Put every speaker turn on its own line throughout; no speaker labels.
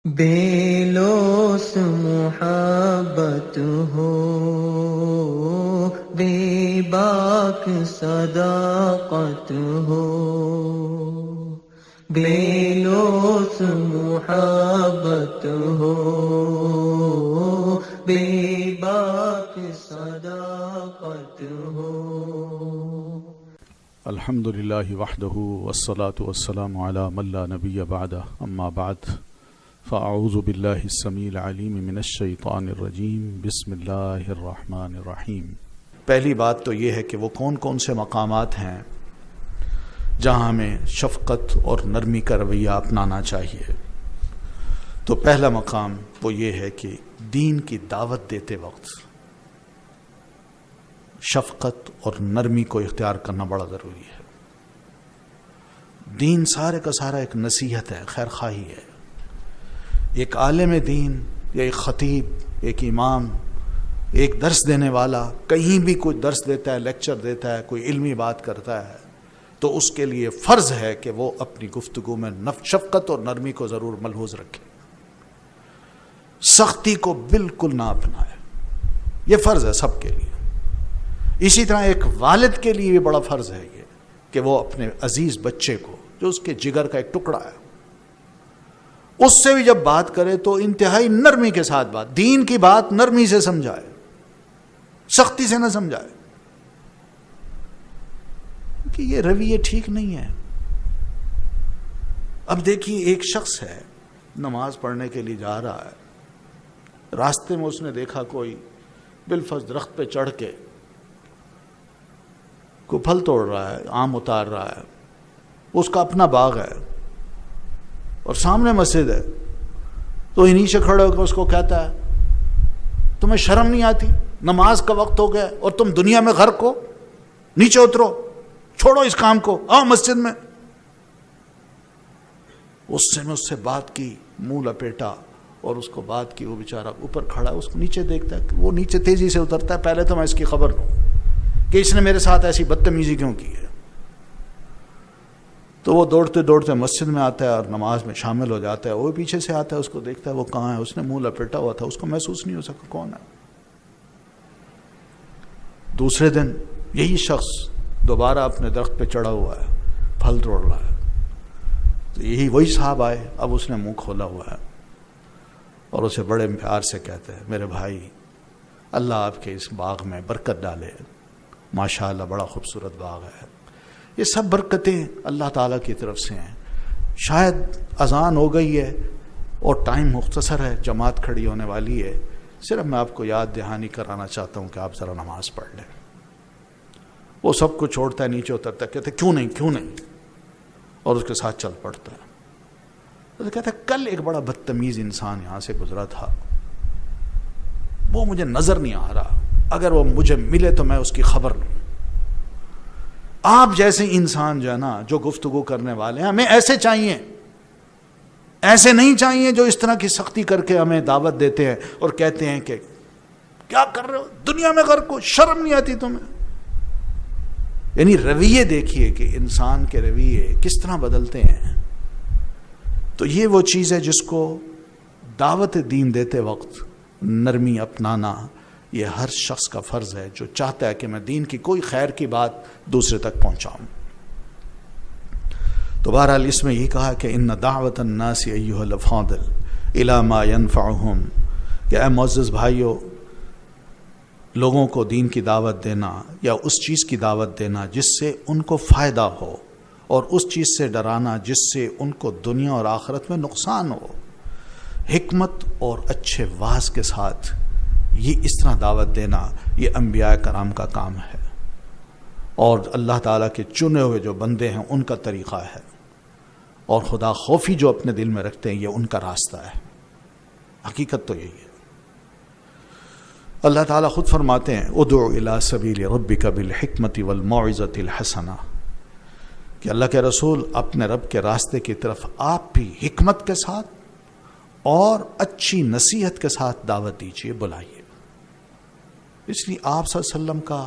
بے لوث محبت ہو، بے باک صداقت ہو، بے لوث محبت ہو، بے باک صداقت ہو۔
الحمد للہ وحدہ والصلاة والسلام علی من لا نبی بعدہ، اما بعد فاعوذ باللہ السمیع العلیم من الشیطان الرجیم، بسم اللہ الرحمن الرحیم۔ پہلی بات تو یہ ہے کہ وہ کون کون سے مقامات ہیں جہاں ہمیں شفقت اور نرمی کا رویہ اپنانا چاہیے۔ تو پہلا مقام وہ یہ ہے کہ دین کی دعوت دیتے وقت شفقت اور نرمی کو اختیار کرنا بڑا ضروری ہے۔ دین سارے کا سارا ایک نصیحت ہے، خیر خواہی ہے۔ ایک عالم دین یا ایک خطیب، ایک امام، ایک درس دینے والا کہیں بھی کوئی درس دیتا ہے، لیکچر دیتا ہے، کوئی علمی بات کرتا ہے، تو اس کے لیے فرض ہے کہ وہ اپنی گفتگو میں شفقت اور نرمی کو ضرور ملحوظ رکھے، سختی کو بالکل نہ اپنائے۔ یہ فرض ہے سب کے لیے۔ اسی طرح ایک والد کے لیے بھی بڑا فرض ہے یہ کہ وہ اپنے عزیز بچے کو، جو اس کے جگر کا ایک ٹکڑا ہے، اس سے بھی جب بات کرے تو انتہائی نرمی کے ساتھ بات، دین کی بات نرمی سے سمجھائے، سختی سے نہ سمجھائے، کہ یہ رویہ ٹھیک نہیں ہے۔ اب دیکھیے ایک شخص ہے، نماز پڑھنے کے لیے جا رہا ہے، راستے میں اس نے دیکھا کوئی بالفرض درخت پہ چڑھ کے کوئی پھل توڑ رہا ہے، آم اتار رہا ہے، اس کا اپنا باغ ہے اور سامنے مسجد ہے، تو یہ نیچے کھڑے ہو کے اس کو کہتا ہے تمہیں شرم نہیں آتی؟ نماز کا وقت ہو گیا اور تم دنیا میں غرق ہو، نیچے اترو، چھوڑو اس کام کو، آؤ مسجد میں۔ اس سے بات کی، منہ لپیٹا اور اس کو بات کی۔ وہ بیچارہ اوپر کھڑا ہے، اس کو نیچے دیکھتا ہے، وہ نیچے تیزی سے اترتا ہے، پہلے تو میں اس کی خبر لوں کہ اس نے میرے ساتھ ایسی بدتمیزی کیوں کی ہے۔ تو وہ دوڑتے دوڑتے مسجد میں آتا ہے اور نماز میں شامل ہو جاتا ہے۔ وہ پیچھے سے آتا ہے، اس کو دیکھتا ہے وہ کہاں ہے، اس نے منہ لپیٹا ہوا تھا، اس کو محسوس نہیں ہو سکا کون ہے۔ دوسرے دن یہی شخص دوبارہ اپنے درخت پہ چڑھا ہوا ہے، پھل توڑ رہا ہے، تو یہی وہی صاحب آئے، اب اس نے منہ کھولا ہوا ہے اور اسے بڑے پیار سے کہتے ہیں میرے بھائی، اللہ آپ کے اس باغ میں برکت ڈالے، ماشاءاللہ بڑا خوبصورت باغ ہے۔ یہ سب برکتیں اللہ تعالیٰ کی طرف سے ہیں۔ شاید اذان ہو گئی ہے اور ٹائم مختصر ہے، جماعت کھڑی ہونے والی ہے، صرف میں آپ کو یاد دہانی کرانا چاہتا ہوں کہ آپ ذرا نماز پڑھ لیں۔ وہ سب کو چھوڑتا ہے، نیچے اترتا ہے، کہتے کیوں نہیں، اور اس کے ساتھ چل پڑتا ہے۔ تو کہتا ہے کل ایک بڑا بدتمیز انسان یہاں سے گزرا تھا، وہ مجھے نظر نہیں آ رہا، اگر وہ مجھے ملے تو میں اس کی خبر لوں۔ آپ جیسے انسان جو ہے نا، جو گفتگو کرنے والے ہیں، ہمیں ایسے چاہیے، ایسے نہیں چاہیے جو اس طرح کی سختی کر کے ہمیں دعوت دیتے ہیں اور کہتے ہیں کہ کیا کر رہے ہو، دنیا میں غرق ہو، شرم نہیں آتی تمہیں۔ یعنی رویے دیکھیے کہ انسان کے رویے کس طرح بدلتے ہیں۔ تو یہ وہ چیز ہے جس کو دعوت دین دیتے وقت نرمی اپنانا یہ ہر شخص کا فرض ہے جو چاہتا ہے کہ میں دین کی کوئی خیر کی بات دوسرے تک پہنچاؤں۔ تو بہرحال اس میں یہ کہا کہ ان دعوت الناس ایھا الافاضل الی ما ینفعہم، کہ اے معزز بھائیو، لوگوں کو دین کی دعوت دینا یا اس چیز کی دعوت دینا جس سے ان کو فائدہ ہو، اور اس چیز سے ڈرانا جس سے ان کو دنیا اور آخرت میں نقصان ہو، حکمت اور اچھے واعظ کے ساتھ یہ اس طرح دعوت دینا، یہ انبیاء کرام کا کام ہے، اور اللہ تعالیٰ کے چنے ہوئے جو بندے ہیں ان کا طریقہ ہے، اور خدا خوفی جو اپنے دل میں رکھتے ہیں یہ ان کا راستہ ہے۔ حقیقت تو یہی ہے۔ اللہ تعالیٰ خود فرماتے ہیں ادع الی سبیل ربک بالحکمۃ والموعظۃ الحسنہ، کہ اللہ کے رسول اپنے رب کے راستے کی طرف آپ بھی حکمت کے ساتھ اور اچھی نصیحت کے ساتھ دعوت دیجیے، بلائیے۔ اس لیے آپ صلی اللہ علیہ وسلم کا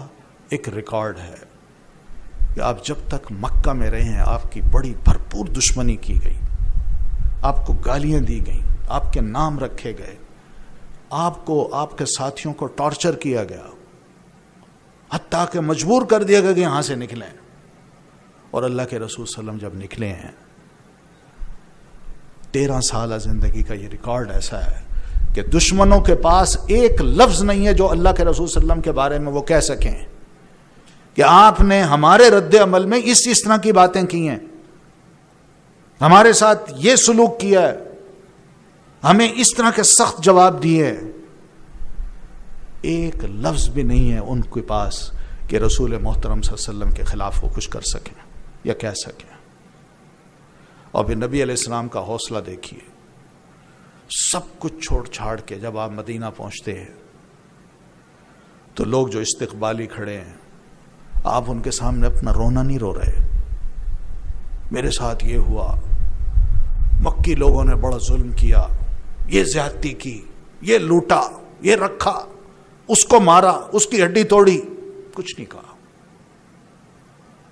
ایک ریکارڈ ہے کہ آپ جب تک مکہ میں رہے ہیں آپ کی بڑی بھرپور دشمنی کی گئی، آپ کو گالیاں دی گئیں، آپ کے نام رکھے گئے، آپ کو آپ کے ساتھیوں کو ٹارچر کیا گیا، حتیٰ کہ مجبور کر دیا گیا کہ یہاں سے نکلیں. اور اللہ کے رسول صلی اللہ علیہ وسلم جب نکلے ہیں، 13 سالہ زندگی کا یہ ریکارڈ ایسا ہے کہ دشمنوں کے پاس ایک لفظ نہیں ہے جو اللہ کے رسول صلی اللہ علیہ وسلم کے بارے میں وہ کہہ سکیں کہ آپ نے ہمارے رد عمل میں اس طرح کی باتیں کی ہیں، ہمارے ساتھ یہ سلوک کیا ہے، ہمیں اس طرح کے سخت جواب دیے. ایک لفظ بھی نہیں ہے ان کے پاس کہ رسول محترم صلی اللہ علیہ وسلم کے خلاف وہ کچھ کر سکیں یا کہہ سکیں. اور پھر نبی علیہ السلام کا حوصلہ دیکھیے، سب کچھ چھوڑ چھاڑ کے جب آپ مدینہ پہنچتے ہیں تو لوگ جو استقبالی کھڑے ہیں، آپ ان کے سامنے اپنا رونا نہیں رو رہے. میرے ساتھ یہ ہوا، مکی لوگوں نے بڑا ظلم کیا، یہ زیادتی کی، یہ لوٹا، یہ رکھا، اس کو مارا، اس کی ہڈی توڑی، کچھ نہیں کہا،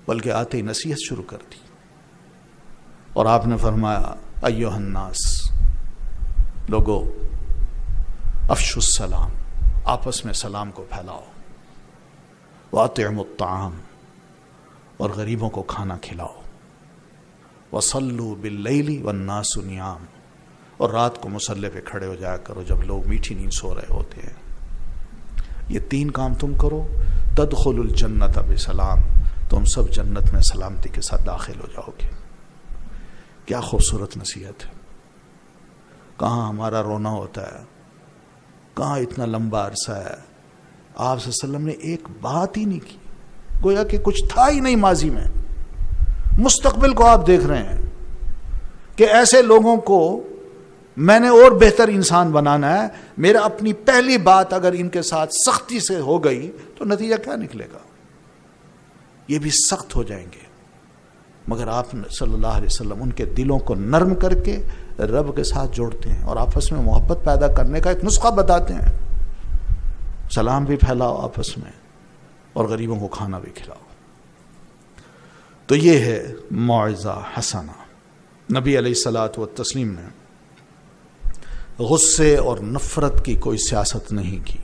بلکہ آتے ہی نصیحت شروع کر دی. اور آپ نے فرمایا ایھا الناس، لوگو افشوا السلام، آپس میں سلام کو پھیلاؤ، واطعموا الطعام، اور غریبوں کو کھانا کھلاؤ، وصلوا باللیل والناس نیام، اور رات کو مصلی پہ کھڑے ہو جایا کرو جب لوگ میٹھی نیند سو رہے ہوتے ہیں. یہ 3 کام تم کرو، تدخلوا الجنت بسلام، تم سب جنت میں سلامتی کے ساتھ داخل ہو جاؤ گے. کیا خوبصورت نصیحت ہے. کہاں ہمارا رونا ہوتا ہے، کہاں اتنا لمبا عرصہ ہے آپ صلی اللہ علیہ وسلم نے ایک بات ہی نہیں کی، گویا کہ کچھ تھا ہی نہیں ماضی میں. مستقبل کو آپ دیکھ رہے ہیں کہ ایسے لوگوں کو میں نے اور بہتر انسان بنانا ہے. میرا اپنی پہلی بات اگر ان کے ساتھ سختی سے ہو گئی تو نتیجہ کیا نکلے گا؟ یہ بھی سخت ہو جائیں گے. مگر آپ صلی اللہ علیہ وسلم ان کے دلوں کو نرم کر کے رب کے ساتھ جوڑتے ہیں اور آپس میں محبت پیدا کرنے کا ایک نسخہ بتاتے ہیں. سلام بھی پھیلاؤ آپس میں اور غریبوں کو کھانا بھی کھلاؤ. تو یہ ہے موعظہ حسنہ. نبی علیہ الصلاۃ والتسلیم نے غصے اور نفرت کی کوئی سیاست نہیں کی،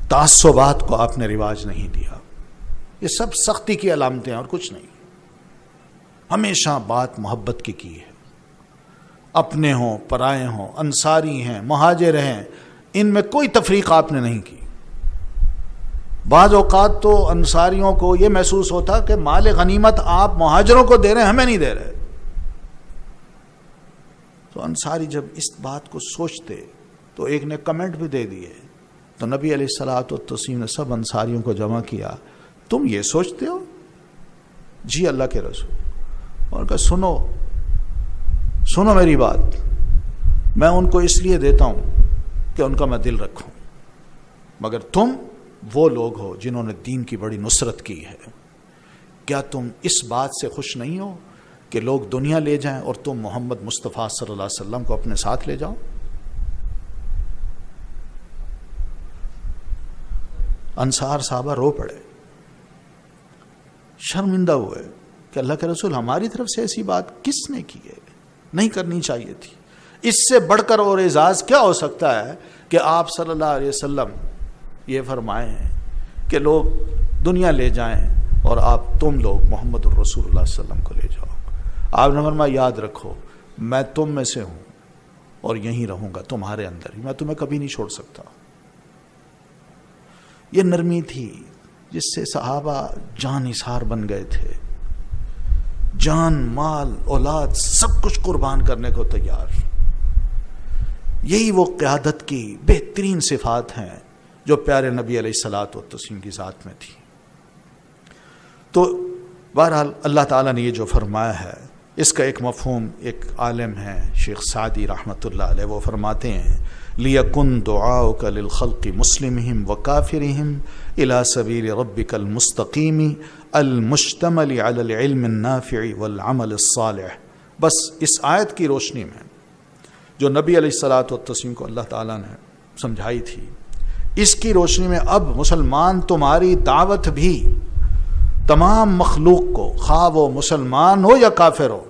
تعصبات کو آپ نے رواج نہیں دیا. یہ سب سختی کی علامتیں ہیں اور کچھ نہیں. ہمیشہ بات محبت کی ہے. اپنے ہوں پرائے ہوں، انصاری ہیں مہاجر ہیں، ان میں کوئی تفریق آپ نے نہیں کی. بعض اوقات تو انصاریوں کو یہ محسوس ہوتا کہ مال غنیمت آپ مہاجروں کو دے رہے ہیں، ہمیں نہیں دے رہے. تو انصاری جب اس بات کو سوچتے تو ایک نے کمنٹ بھی دے دیے. تو نبی علیہ الصلوۃ والتسلیم نے سب انصاریوں کو جمع کیا، تم یہ سوچتے ہو؟ جی اللہ کے رسول. اور کہا سنو میری بات، میں ان کو اس لیے دیتا ہوں کہ ان کا میں دل رکھوں، مگر تم وہ لوگ ہو جنہوں نے دین کی بڑی نصرت کی ہے. کیا تم اس بات سے خوش نہیں ہو کہ لوگ دنیا لے جائیں اور تم محمد مصطفیٰ صلی اللہ علیہ وسلم کو اپنے ساتھ لے جاؤ؟ انصار صحابہ رو پڑے، شرمندہ ہوئے کہ اللہ کے رسول ہماری طرف سے ایسی بات کس نے کی ہے، نہیں کرنی چاہیے تھی. اس سے بڑھ کر اور اعزاز کیا ہو سکتا ہے کہ آپ صلی اللہ علیہ وسلم یہ فرمائے ہیں کہ لوگ دنیا لے جائیں اور تم لوگ محمد الرسول اللہ صلی اللہ علیہ وسلم کو لے جاؤ. آپ نے فرمایا یاد رکھو میں تم میں سے ہوں اور یہیں رہوں گا تمہارے اندر ہی، میں تمہیں کبھی نہیں چھوڑ سکتا. یہ نرمی تھی جس سے صحابہ جان نثار بن گئے تھے، جان مال اولاد سب کچھ قربان کرنے کو تیار. یہی وہ قیادت کی بہترین صفات ہیں جو پیارے نبی علیہ الصلوۃ والتسلیم کی ذات میں تھی. تو بہرحال اللہ تعالیٰ نے یہ جو فرمایا ہے اس کا ایک مفہوم ایک عالم ہے شیخ سعدی رحمۃ اللہ علیہ، وہ فرماتے ہیں لِيَكُنْ دُعَاؤُكَ لِلْخَلْقِ مُسْلِمِهِمْ وَكَافِرِهِمْ إِلَى سَبِيلِ رَبِّكَ الْمُسْتَقِيمِ الْمُشْتَمَلِ عَلَى الْعِلْمِ النَّافِعِ وَالْعَمَلِ الصَّالِحِ. بس اس آیت کی روشنی میں جو نبی علیہ الصلوۃ والتسلیم کو اللہ تعالیٰ نے سمجھائی تھی، اس کی روشنی میں اب مسلمان تمہاری دعوت بھی تمام مخلوق کو، خواہ وہ مسلمان ہو یا کافر ہو،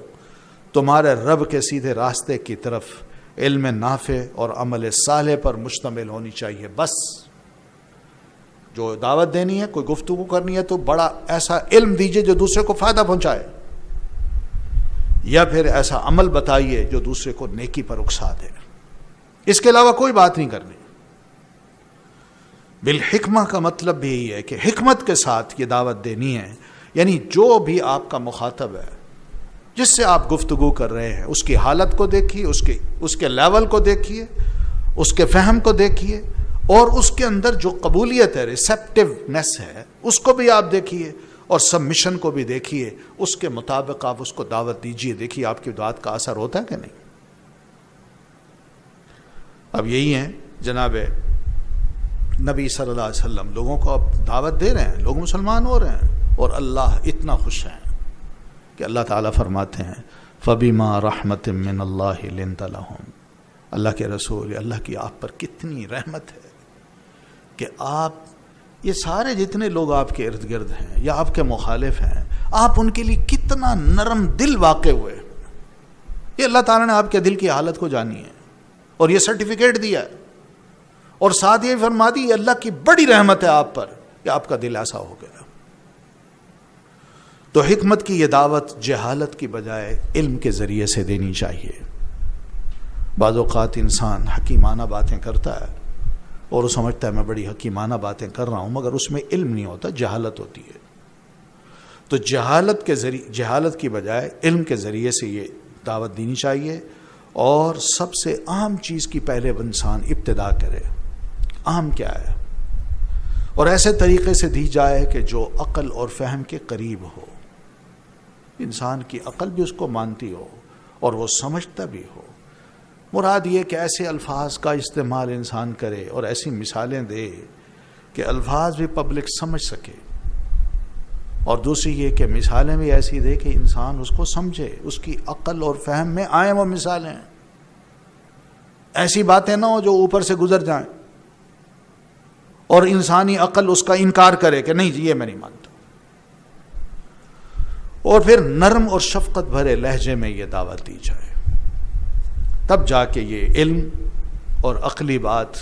تمہارے رب کے سیدھے راستے کی طرف علم نافع اور عمل صالح پر مشتمل ہونی چاہیے. بس جو دعوت دینی ہے، کوئی گفتگو کرنی ہے تو بڑا ایسا علم دیجئے جو دوسرے کو فائدہ پہنچائے، یا پھر ایسا عمل بتائیے جو دوسرے کو نیکی پر اکسا دے. اس کے علاوہ کوئی بات نہیں کرنی. بالحکمہ کا مطلب بھی یہی ہے کہ حکمت کے ساتھ یہ دعوت دینی ہے. یعنی جو بھی آپ کا مخاطب ہے، جس سے آپ گفتگو کر رہے ہیں، اس کی حالت کو دیکھیے، اس کے لیول کو دیکھیے، اس کے فہم کو دیکھیے، اور اس کے اندر جو قبولیت ہے، ریسیپٹیونیس ہے، اس کو بھی آپ دیکھیے، اور سبمیشن کو بھی دیکھیے. اس کے مطابق آپ اس کو دعوت دیجیے. دیکھیے آپ کی دعوت کا اثر ہوتا ہے کہ نہیں. اب یہی ہے جناب نبی صلی اللہ علیہ وسلم لوگوں کو اب دعوت دے رہے ہیں، لوگ مسلمان ہو رہے ہیں، اور اللہ اتنا خوش ہے کہ اللہ تعالیٰ فرماتے ہیں فَبِمَا رَحْمَةٍ مِّنَ اللَّهِ لِنْتَ لَهُمْ. اللہ کے رسول، اللہ کی آپ پر کتنی رحمت ہے کہ آپ یہ سارے جتنے لوگ آپ کے ارد گرد ہیں یا آپ کے مخالف ہیں، آپ ان کے لیے کتنا نرم دل واقع ہوئے. یہ اللہ تعالیٰ نے آپ کے دل کی حالت کو جانی ہے اور یہ سرٹیفکیٹ دیا ہے، اور ساتھ یہ فرما دی یہ اللہ کی بڑی رحمت ہے آپ پر کہ آپ کا دل ایسا ہو گیا. تو حکمت کی یہ دعوت جہالت کی بجائے علم کے ذریعے سے دینی چاہیے. بعض اوقات انسان حکیمانہ باتیں کرتا ہے اور وہ سمجھتا ہے میں بڑی حکیمانہ باتیں کر رہا ہوں، مگر اس میں علم نہیں ہوتا، جہالت ہوتی ہے. تو جہالت کی بجائے علم کے ذریعے سے یہ دعوت دینی چاہیے. اور سب سے اہم چیز کی پہلے انسان ابتدا کرے. اہم کیا ہے؟ اور ایسے طریقے سے دی جائے کہ جو عقل اور فہم کے قریب ہو، انسان کی عقل بھی اس کو مانتی ہو اور وہ سمجھتا بھی ہو. مراد یہ کہ ایسے الفاظ کا استعمال انسان کرے اور ایسی مثالیں دے کہ الفاظ بھی پبلک سمجھ سکے، اور دوسری یہ کہ مثالیں بھی ایسی دے کہ انسان اس کو سمجھے، اس کی عقل اور فہم میں آئیں وہ مثالیں. ایسی باتیں نہ ہو جو اوپر سے گزر جائیں اور انسانی عقل اس کا انکار کرے کہ نہیں جی یہ میں نہیں مانتا. اور پھر نرم اور شفقت بھرے لہجے میں یہ دعوت دی جائے، تب جا کے یہ علم اور عقلی بات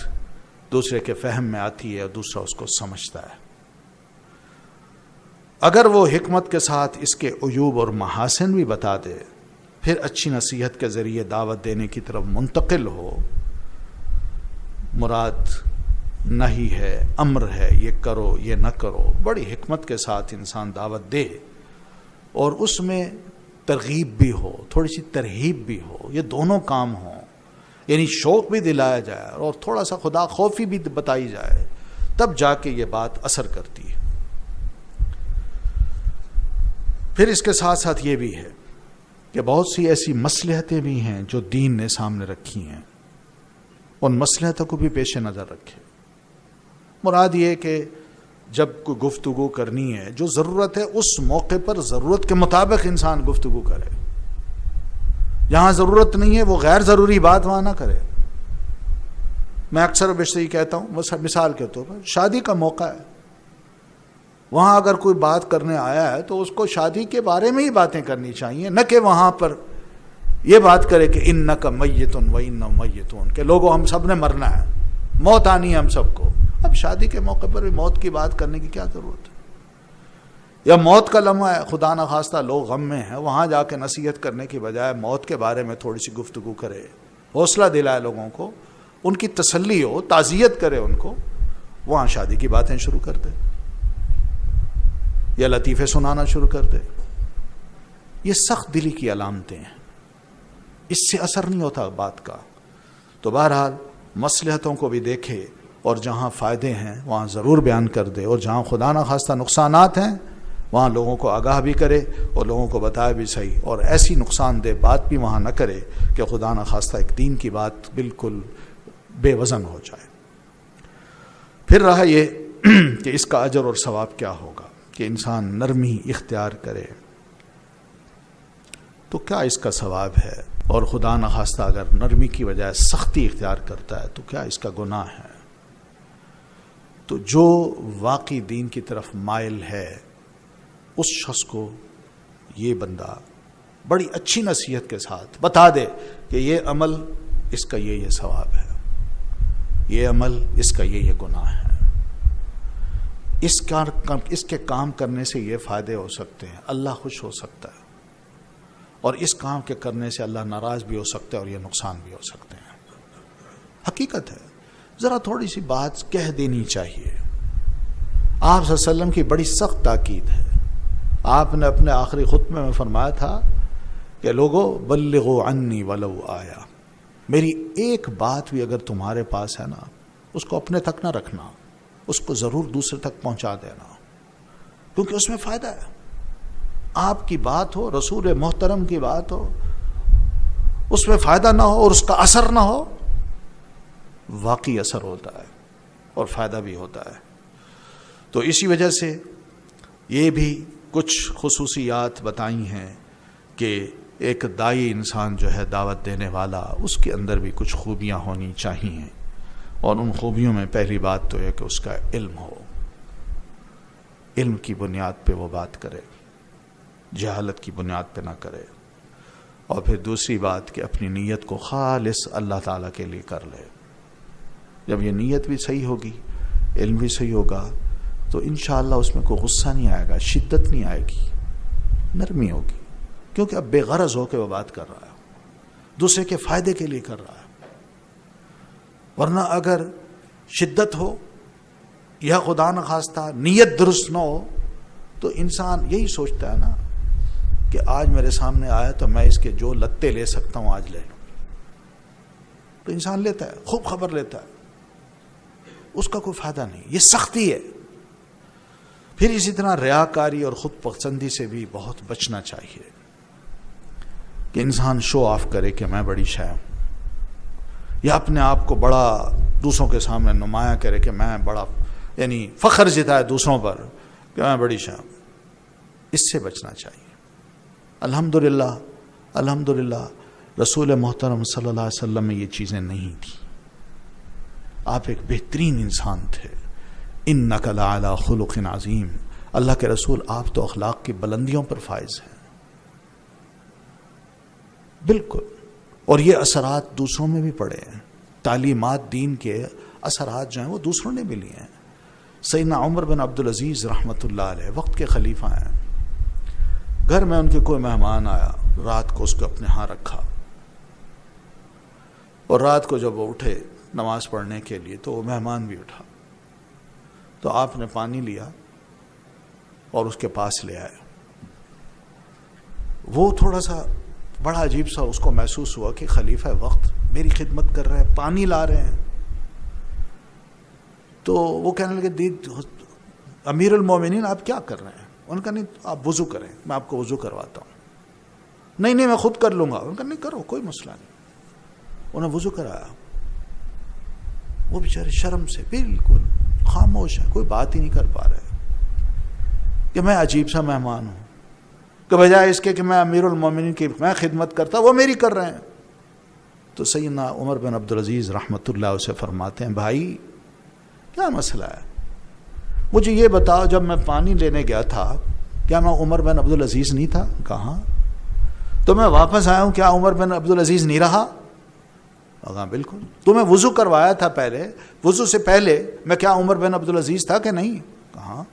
دوسرے کے فہم میں آتی ہے اور دوسرا اس کو سمجھتا ہے. اگر وہ حکمت کے ساتھ اس کے عیوب اور محاسن بھی بتا دے، پھر اچھی نصیحت کے ذریعے دعوت دینے کی طرف منتقل ہو. مراد نہیں ہے، امر ہے، یہ کرو یہ نہ کرو. بڑی حکمت کے ساتھ انسان دعوت دے اور اس میں ترغیب بھی ہو، تھوڑی سی ترہیب بھی ہو، یہ دونوں کام ہوں. یعنی شوق بھی دلایا جائے اور تھوڑا سا خدا خوفی بھی بتائی جائے، تب جا کے یہ بات اثر کرتی ہے. پھر اس کے ساتھ ساتھ یہ بھی ہے کہ بہت سی ایسی مصلحتیں بھی ہیں جو دین نے سامنے رکھی ہیں، ان مصلحتوں کو بھی پیش نظر رکھے. مراد یہ کہ جب کوئی گفتگو کرنی ہے، جو ضرورت ہے اس موقع پر ضرورت کے مطابق انسان گفتگو کرے. جہاں ضرورت نہیں ہے وہ غیر ضروری بات وہاں نہ کرے. میں اکثر و بیشتر کہتا ہوں، مثال کے طور پر شادی کا موقع ہے، وہاں اگر کوئی بات کرنے آیا ہے تو اس کو شادی کے بارے میں ہی باتیں کرنی چاہیے، نہ کہ وہاں پر یہ بات کرے کہ انک میتن و انہم میتون، کہ لوگوں ہم سب نے مرنا ہے، موت آنی ہے ہم سب کو. اب شادی کے موقع پر بھی موت کی بات کرنے کی کیا ضرورت ہے؟ یا موت کا لمحہ ہے، خدا نخواستہ لوگ غم میں ہیں، وہاں جا کے نصیحت کرنے کی بجائے موت کے بارے میں تھوڑی سی گفتگو کرے، حوصلہ دلائے لوگوں کو، ان کی تسلی ہو، تعزیت کرے ان کو، وہاں شادی کی باتیں شروع کر دے یا لطیفے سنانا شروع کر دے. یہ سخت دلی کی علامتیں ہیں، اس سے اثر نہیں ہوتا بات کا. تو بہرحال مصلحتوں کو بھی دیکھے اور جہاں فائدے ہیں وہاں ضرور بیان کر دے، اور جہاں خدا نخواستہ نقصانات ہیں وہاں لوگوں کو آگاہ بھی کرے اور لوگوں کو بتائے بھی صحیح، اور ایسی نقصان دہ بات بھی وہاں نہ کرے کہ خدا نخواستہ ایک دین کی بات بالکل بے وزن ہو جائے. پھر رہا یہ کہ اس کا اجر اور ثواب کیا ہوگا کہ انسان نرمی اختیار کرے تو کیا اس کا ثواب ہے، اور خدا نخواستہ اگر نرمی کی بجائے سختی اختیار کرتا ہے تو کیا اس کا گناہ ہے. تو جو واقعی دین کی طرف مائل ہے اس شخص کو یہ بندہ بڑی اچھی نصیحت کے ساتھ بتا دے کہ یہ عمل اس کا یہ ثواب ہے، یہ عمل اس کا یہ گناہ ہے، اس کے کام کرنے سے یہ فائدے ہو سکتے ہیں، اللہ خوش ہو سکتا ہے، اور اس کام کے کرنے سے اللہ ناراض بھی ہو سکتا ہے اور یہ نقصان بھی ہو سکتے ہیں۔ حقیقت ہے، ذرا تھوڑی سی بات کہہ دینی چاہیے۔ آپ صلی اللہ علیہ وسلم کی بڑی سخت تاکید ہے۔ آپ نے اپنے آخری خطبے میں فرمایا تھا کہ لوگو بلغوا عنی ولو آیا، میری ایک بات بھی اگر تمہارے پاس ہے نا، اس کو اپنے تک نہ رکھنا، اس کو ضرور دوسرے تک پہنچا دینا، کیونکہ اس میں فائدہ ہے۔ آپ کی بات ہو، رسول محترم کی بات ہو، اس میں فائدہ نہ ہو اور اس کا اثر نہ ہو، واقعی اثر ہوتا ہے اور فائدہ بھی ہوتا ہے۔ تو اسی وجہ سے یہ بھی کچھ خصوصیات بتائی ہیں کہ ایک دائی انسان جو ہے، دعوت دینے والا، اس کے اندر بھی کچھ خوبیاں ہونی چاہیے، اور ان خوبیوں میں پہلی بات تو ہے کہ اس کا علم ہو، علم کی بنیاد پہ وہ بات کرے، جہالت کی بنیاد پہ نہ کرے، اور پھر دوسری بات کہ اپنی نیت کو خالص اللہ تعالیٰ کے لیے کر لے۔ جب یہ نیت بھی صحیح ہوگی، علم بھی صحیح ہوگا، تو انشاءاللہ اس میں کوئی غصہ نہیں آئے گا، شدت نہیں آئے گی، نرمی ہوگی، کیونکہ اب بے غرض ہو کے وہ بات کر رہا ہے، دوسرے کے فائدے کے لیے کر رہا ہے۔ ورنہ اگر شدت ہو یا خدا نخواستہ نیت درست نہ ہو، تو انسان یہی سوچتا ہے نا کہ آج میرے سامنے آیا تو میں اس کے جو لتے لے سکتا ہوں آج لے لوں، تو انسان لیتا ہے، خوب خبر لیتا ہے، اس کا کوئی فائدہ نہیں، یہ سختی ہے۔ پھر اسی طرح ریاکاری اور خود پسندی سے بھی بہت بچنا چاہیے، کہ انسان شو آف کرے کہ میں بڑی شے ہوں، یا اپنے آپ کو بڑا دوسروں کے سامنے نمایاں کرے کہ میں بڑا، یعنی فخر جتائے دوسروں پر کہ میں بڑی شے ہوں۔ اس سے بچنا چاہیے۔ الحمدللہ رسول محترم صلی اللہ علیہ وسلم میں یہ چیزیں نہیں تھیں۔ آپ ایک بہترین انسان تھے۔ انک لعلی خلق عظیم، اللہ کے رسول آپ تو اخلاق کی بلندیوں پر فائز ہیں، بالکل، اور یہ اثرات دوسروں میں بھی پڑے ہیں، تعلیمات دین کے اثرات جو ہیں وہ دوسروں نے بھی لیے ہیں۔ سیدنا عمر بن عبدالعزیز رحمۃ اللہ علیہ وقت کے خلیفہ ہیں، گھر میں ان کے کوئی مہمان آیا، رات کو اس کو اپنے ہاں رکھا، اور رات کو جب وہ اٹھے نماز پڑھنے کے لیے تو وہ مہمان بھی اٹھا، تو آپ نے پانی لیا اور اس کے پاس لے آئے۔ وہ تھوڑا سا بڑا عجیب سا اس کو محسوس ہوا کہ خلیفہ وقت میری خدمت کر رہے ہیں، پانی لا رہے ہیں، تو وہ کہنے لگے امیر المومنین آپ کیا کر رہے ہیں؟ ان کا نہیں، آپ وضو کریں، میں آپ کو وضو کرواتا ہوں۔ نہیں میں خود کر لوں گا۔ ان کا نہیں، کرو، کوئی مسئلہ نہیں۔ انہیں وضو کرایا، وہ بیچارے شرم سے بالکل خاموش ہے، کوئی بات ہی نہیں کر پا رہے کہ میں عجیب سا مہمان ہوں، کہ بجائے اس کے کہ میں امیر المومنین کی میں خدمت کرتا، وہ میری کر رہے ہیں۔ تو سیدنا عمر بن عبدالعزیز رحمۃ اللہ اسے فرماتے ہیں، بھائی کیا مسئلہ ہے؟ مجھے یہ بتاؤ، جب میں پانی لینے گیا تھا کیا میں عمر بن عبدالعزیز نہیں تھا؟ کہاں؟ تو میں واپس آیا ہوں، کیا عمر بن عبدالعزیز نہیں رہا؟ کہا بالکل۔ تمہیں وضو کروایا تھا پہلے، وضو سے پہلے میں کیا عمر بن عبدالعزیز تھا کہ نہیں؟ کہاں؟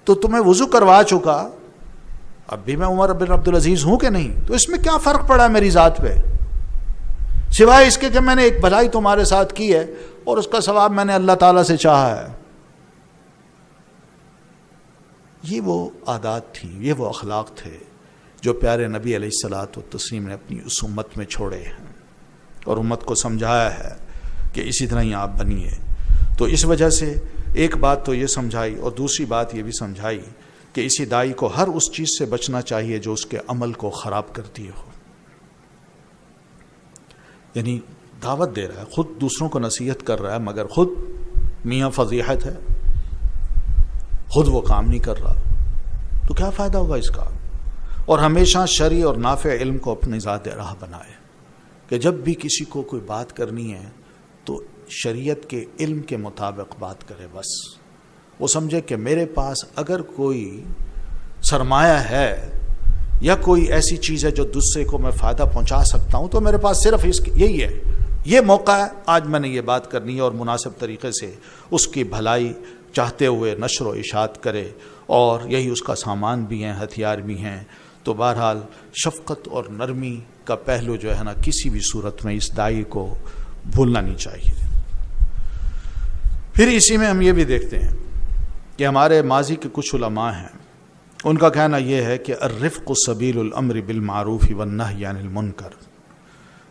تو تمہیں وضو کروا چکا، اب بھی میں عمر بن عبدالعزیز ہوں کہ نہیں؟ تو اس میں کیا فرق پڑا میری ذات پہ، سوائے اس کے کہ میں نے ایک بھلائی تمہارے ساتھ کی ہے اور اس کا ثواب میں نے اللہ تعالیٰ سے چاہا ہے۔ یہ وہ عادات تھیں، یہ وہ اخلاق تھے جو پیارے نبی علیہ الصلوۃ والتسلیم نے اپنی اس امت میں چھوڑے ہیں، اور امت کو سمجھایا ہے کہ اسی طرح ہی آپ بنیے۔ تو اس وجہ سے ایک بات تو یہ سمجھائی، اور دوسری بات یہ بھی سمجھائی کہ اسی دائی کو ہر اس چیز سے بچنا چاہیے جو اس کے عمل کو خراب کرتی ہو۔ یعنی دعوت دے رہا ہے، خود دوسروں کو نصیحت کر رہا ہے، مگر خود میاں فضیحت ہے، خود وہ کام نہیں کر رہا، تو کیا فائدہ ہوگا اس کا؟ اور ہمیشہ شرعی اور نافع علم کو اپنی ذات راہ بنائے، کہ جب بھی کسی کو کوئی بات کرنی ہے تو شریعت کے علم کے مطابق بات کرے۔ بس وہ سمجھے کہ میرے پاس اگر کوئی سرمایہ ہے یا کوئی ایسی چیز ہے جو دوسرے کو میں فائدہ پہنچا سکتا ہوں، تو میرے پاس صرف یہی ہے، یہ موقع ہے، آج میں نے یہ بات کرنی ہے اور مناسب طریقے سے اس کی بھلائی چاہتے ہوئے نشر و اشاعت کرے، اور یہی اس کا سامان بھی ہیں، ہتھیار بھی ہیں۔ تو بہرحال شفقت اور نرمی کا پہلو جو ہے نا کسی بھی صورت میں اس داعی کو بھولنا نہیں چاہیے۔ پھر اسی میں ہم یہ بھی دیکھتے ہیں کہ ہمارے ماضی کے کچھ علماء ہیں، ان کا کہنا یہ ہے کہ الرفق سبیل الامر بالمعروف والنہی عن المنکر،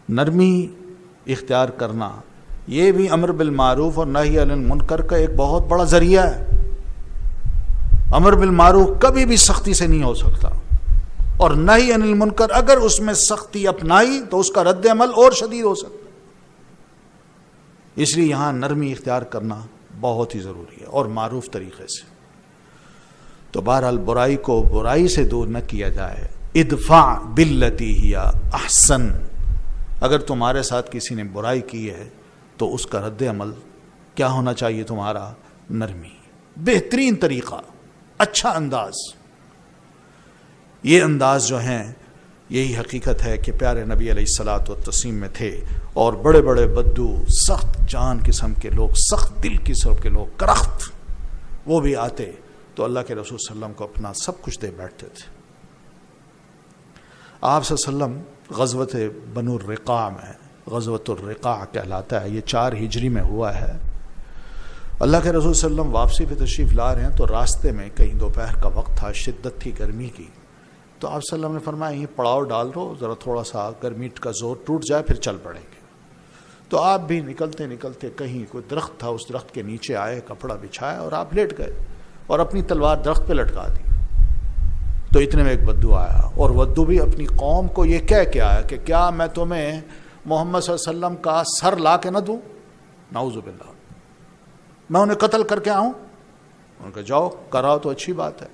نرمی اختیار کرنا یہ بھی امر بالمعروف اور نہی عن المنکر کا ایک بہت بڑا ذریعہ ہے۔ امر بالمعروف کبھی بھی سختی سے نہیں ہو سکتا، اور نہی عن المنکر اگر اس میں سختی اپنائی تو اس کا رد عمل اور شدید ہو سکتا۔ اس لیے یہاں نرمی اختیار کرنا بہت ہی ضروری ہے، اور معروف طریقے سے۔ تو بہرحال برائی کو برائی سے دور نہ کیا جائے۔ ادفع باللتی ہی احسن، اگر تمہارے ساتھ کسی نے برائی کی ہے تو اس کا رد عمل کیا ہونا چاہیے تمہارا؟ نرمی، بہترین طریقہ، اچھا انداز۔ یہ انداز جو ہیں یہی حقیقت ہے کہ پیارے نبی علیہ الصلاۃ والتسلیم میں تھے، اور بڑے بڑے بدو، سخت جان قسم کے لوگ، سخت دل قسم کے لوگ، کرخت، وہ بھی آتے تو اللہ کے رسول صلی اللہ علیہ وسلم کو اپنا سب کچھ دے بیٹھتے تھے۔ آپ صلی اللہ علیہ وسلم غزوت بنو الرقاع میں، غزوت الرقاع کہلاتا ہے، یہ 4 ہجری میں ہوا ہے۔ اللہ کے رسول صلی اللہ علیہ وسلم واپسی پہ تشریف لا رہے ہیں تو راستے میں کہیں دوپہر کا وقت تھا، شدت تھی گرمی کی، تو آپ صلی اللہ علیہ وسلم نے فرمایا یہ پڑاؤ ڈال دو، ذرا تھوڑا سا گرمی کا زور ٹوٹ جائے پھر چل پڑیں گے۔ تو آپ بھی نکلتے نکلتے کہیں کوئی درخت تھا، اس درخت کے نیچے آئے، کپڑا بچھایا اور آپ لیٹ گئے اور اپنی تلوار درخت پہ لٹکا دی۔ تو اتنے میں ایک بدو آیا، اور بدو بھی اپنی قوم کو یہ کہہ کے آیا کہ کیا میں تمہیں محمد صلی اللہ علیہ وسلم کا سر لا کے نہ دوں؟ نعوذ باللہ، میں انہیں قتل کر کے آؤں؟ ان کا جاؤ کراؤ تو اچھی بات ہے۔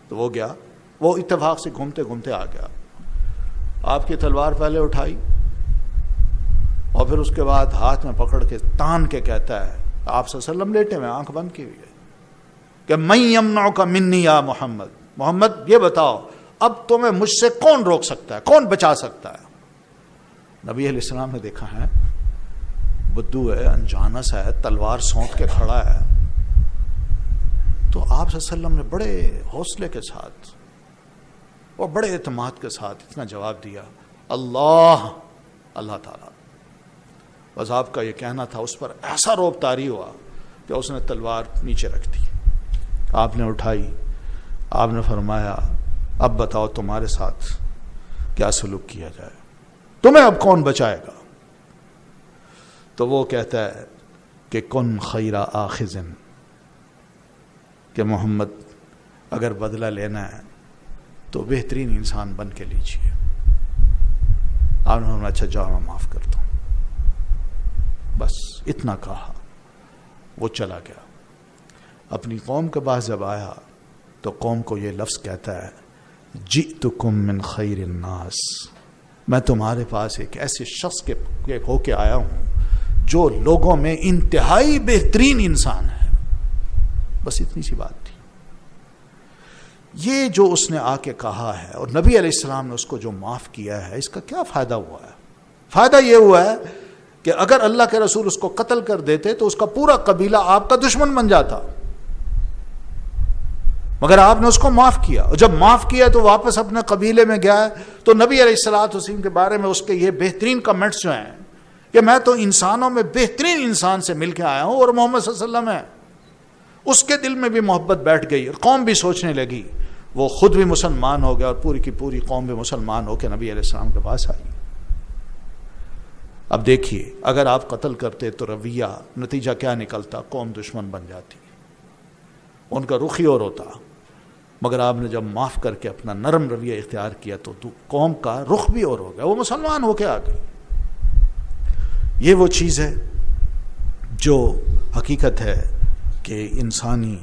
تو وہ گیا، وہ اتفاق سے گھومتے گھومتے آ گیا، آپ کی تلوار پہلے اٹھائی اور پھر اس کے بعد ہاتھ میں پکڑ کے تان کے کہتا ہے، آپ صلی اللہ علیہ وسلم لیٹے میں آنکھ بند کی ہوئی ہے، کہ من یمنعک منی یا محمد، محمد یہ بتاؤ اب تمہیں مجھ سے کون روک سکتا ہے، کون بچا سکتا ہے؟ نبی علیہ السلام نے دیکھا ہے بدو ہے، انجانس ہے، تلوار سونت کے کھڑا ہے، تو آپ صلی اللہ علیہ وسلم نے بڑے حوصلے کے ساتھ اور بڑے اعتماد کے ساتھ اتنا جواب دیا، اللہ تعالیٰ۔ بس آپ کا یہ کہنا تھا، اس پر ایسا روب طاری ہوا کہ اس نے تلوار نیچے رکھ دی، آپ نے اٹھائی، آپ نے فرمایا اب بتاؤ تمہارے ساتھ کیا سلوک کیا جائے، تمہیں اب کون بچائے گا؟ تو وہ کہتا ہے کہ کن خیر آخذ، کہ محمد اگر بدلہ لینا ہے تو بہترین انسان بن کے لیجیے۔ آپ نے فرمایا اچھا جاؤ میں معاف کرتا ہوں، بس اتنا کہا، وہ چلا گیا۔ اپنی قوم کے پاس جب آیا تو قوم کو یہ لفظ کہتا ہے، جئتکم من خیر الناس، میں تمہارے پاس ایک ایسے شخص کے ہو کے آیا ہوں جو لوگوں میں انتہائی بہترین انسان ہے۔ بس اتنی سی بات تھی۔ یہ جو اس نے آ کے کہا ہے اور نبی علیہ السلام نے اس کو جو معاف کیا ہے، اس کا کیا فائدہ ہوا ہے؟ فائدہ یہ ہوا ہے کہ اگر اللہ کے رسول اس کو قتل کر دیتے تو اس کا پورا قبیلہ آپ کا دشمن بن جاتا، مگر آپ نے اس کو معاف کیا، اور جب معاف کیا تو واپس اپنے قبیلے میں گیا ہے۔ تو نبی علیہ الصلوۃ والسلام کے بارے میں اس کے یہ بہترین کمنٹس جو ہیں کہ میں تو انسانوں میں بہترین انسان سے مل کے آیا ہوں، اور محمد صلی اللہ علیہ وسلم ہے۔ اس کے دل میں بھی محبت بیٹھ گئی، اور قوم بھی سوچنے لگی، وہ خود بھی مسلمان ہو گیا اور پوری کی پوری قوم بھی مسلمان ہو کے نبی علیہ السلام کے پاس آئی۔ اب دیکھیے اگر آپ قتل کرتے تو رویہ نتیجہ کیا نکلتا؟ قوم دشمن بن جاتی، ان کا رخ ہی اور ہوتا، مگر آپ نے جب معاف کر کے اپنا نرم رویہ اختیار کیا تو قوم کا رخ بھی اور ہو گیا، وہ مسلمان ہو کے آ گئی۔ یہ وہ چیز ہے جو حقیقت ہے کہ انسانی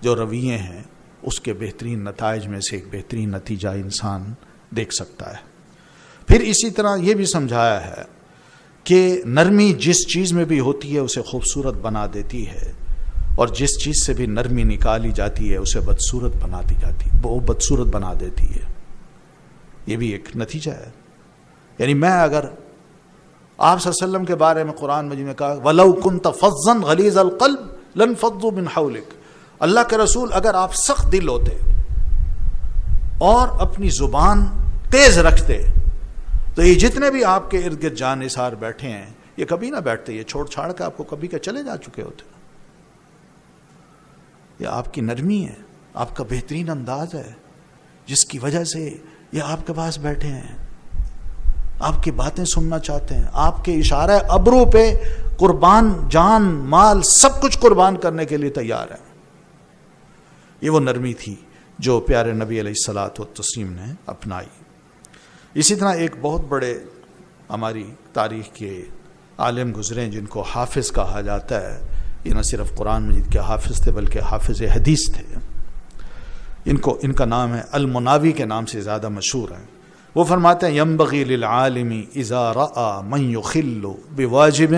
جو رویے ہیں اس کے بہترین نتائج میں سے ایک بہترین نتیجہ انسان دیکھ سکتا ہے۔ پھر اسی طرح یہ بھی سمجھایا ہے کہ نرمی جس چیز میں بھی ہوتی ہے اسے خوبصورت بنا دیتی ہے، اور جس چیز سے بھی نرمی نکالی جاتی ہے اسے بدصورت بنا دی جاتی، وہ بدصورت بنا دیتی ہے۔ یہ بھی ایک نتیجہ ہے۔ یعنی میں اگر آپ صلی اللہ علیہ وسلم کے بارے میں قرآن مجید میں کہا وَلَوْ كُنْتَ فَظًّا غَلِيظَ الْقَلْبِ لَانفَضُّوا مِنْ حَوْلِكَ، اللہ کے رسول اگر آپ سخت دل ہوتے اور اپنی زبان تیز رکھتے تو یہ جتنے بھی آپ کے ارد گرد جان نثار بیٹھے ہیں یہ کبھی نہ بیٹھتے، یہ چھوڑ چھاڑ کے آپ کو کبھی کے چلے جا چکے ہوتے۔ یہ آپ کی نرمی ہے، آپ کا بہترین انداز ہے جس کی وجہ سے یہ آپ کے پاس بیٹھے ہیں، آپ کی باتیں سننا چاہتے ہیں، آپ کے اشارہ ابرو پہ قربان جان مال سب کچھ قربان کرنے کے لیے تیار ہیں۔ یہ وہ نرمی تھی جو پیارے نبی علیہ الصلاۃ والتسلیم نے اپنائی۔ اسی طرح ایک بہت بڑے ہماری تاریخ کے عالم گزرے جن کو حافظ کہا جاتا ہے، یہ نہ صرف قرآن مجید کے حافظ تھے بلکہ حافظ حدیث تھے، ان کا نام ہے المناوی کے نام سے زیادہ مشہور ہیں۔ وہ فرماتے ہیں ينبغي للعالم اذا راى من يخل بواجب